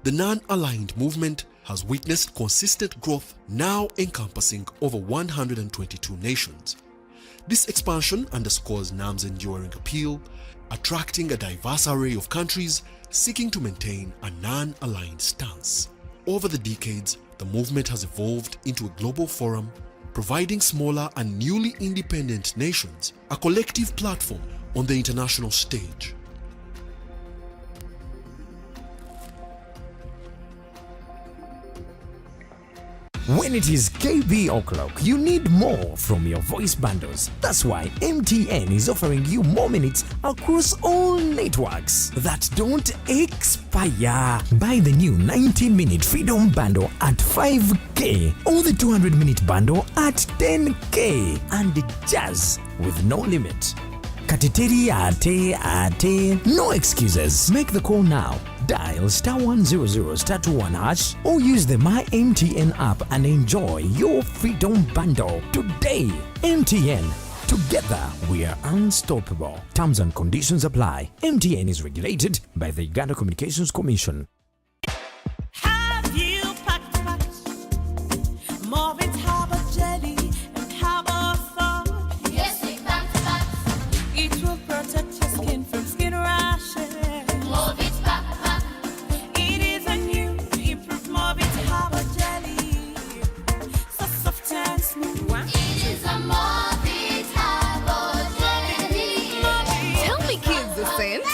Speaker 20: the non-aligned movement has witnessed consistent growth, now encompassing over 122 nations. This expansion underscores NAM's enduring appeal, attracting a diverse array of countries seeking to maintain a non-aligned stance. Over the decades, the movement has evolved into a global forum, providing smaller and newly independent nations a collective platform on the international stage.
Speaker 19: When it is KB o'clock, you need more from your voice bundles. That's why MTN is offering you more minutes across all networks that don't expire. Buy the new 90-minute Freedom Bundle at 5K or the 200-minute bundle at 10K and just with no limit. Kateteri ate, no excuses. Make the call now. Dial *100*21# or use the My MTN app and enjoy your Freedom Bundle today. MTN, Together, we are unstoppable. Terms and conditions apply. MTN is regulated by the Uganda Communications Commission.
Speaker 21: Have you packed Movit Harbour Jelly and Harbour Foam? Yes, we packed. It will protect your skin from skin rashes. Movit pack. It is a new improved Movit Harbour Jelly. So soft and smooth. It is a Movit Harbour Jelly.
Speaker 22: Tell me, kids, the sense.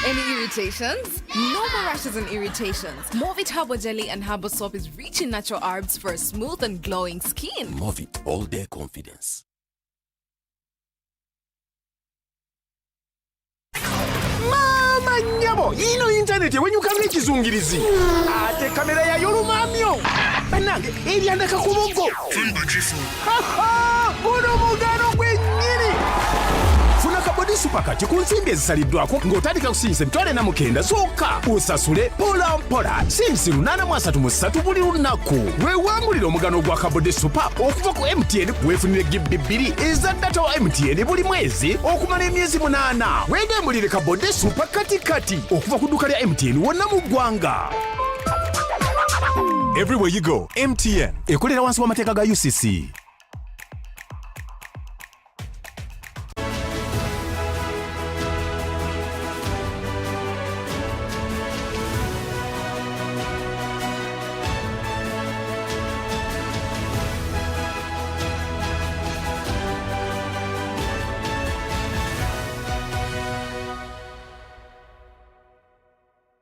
Speaker 22: Any irritations? No more rashes and irritations. Movit Harbour Jelly and Harbour Soap is rich in natural herbs for a smooth and glowing skin.
Speaker 19: Movit all day confidence.
Speaker 23: Mama nyabo, ino internet wenyuka ng'ekizungirizi. Ate kamera yayo lumamyo. Bannange eryandaka ku buggo. Guno mugano gwennyini. Funa kabodi supakati ku nsimbi ezisaliddwako ng'otandika kusinyisa emitwalo 49 zokka. Usasule mpola mpola. Sinsi 833 buli lunaku. Weewangulira omugano gwa kabodi supa okuva ku MTN weefunire GB 2 eza data wa MTN buli mwezi okumala emyezi 8. Weegambulire kabodi supa kati okuva ku dduuka lya MTN wonna mu ggwanga. Everywhere you go, MTN ekolera wansi w'amateeka ga UCC.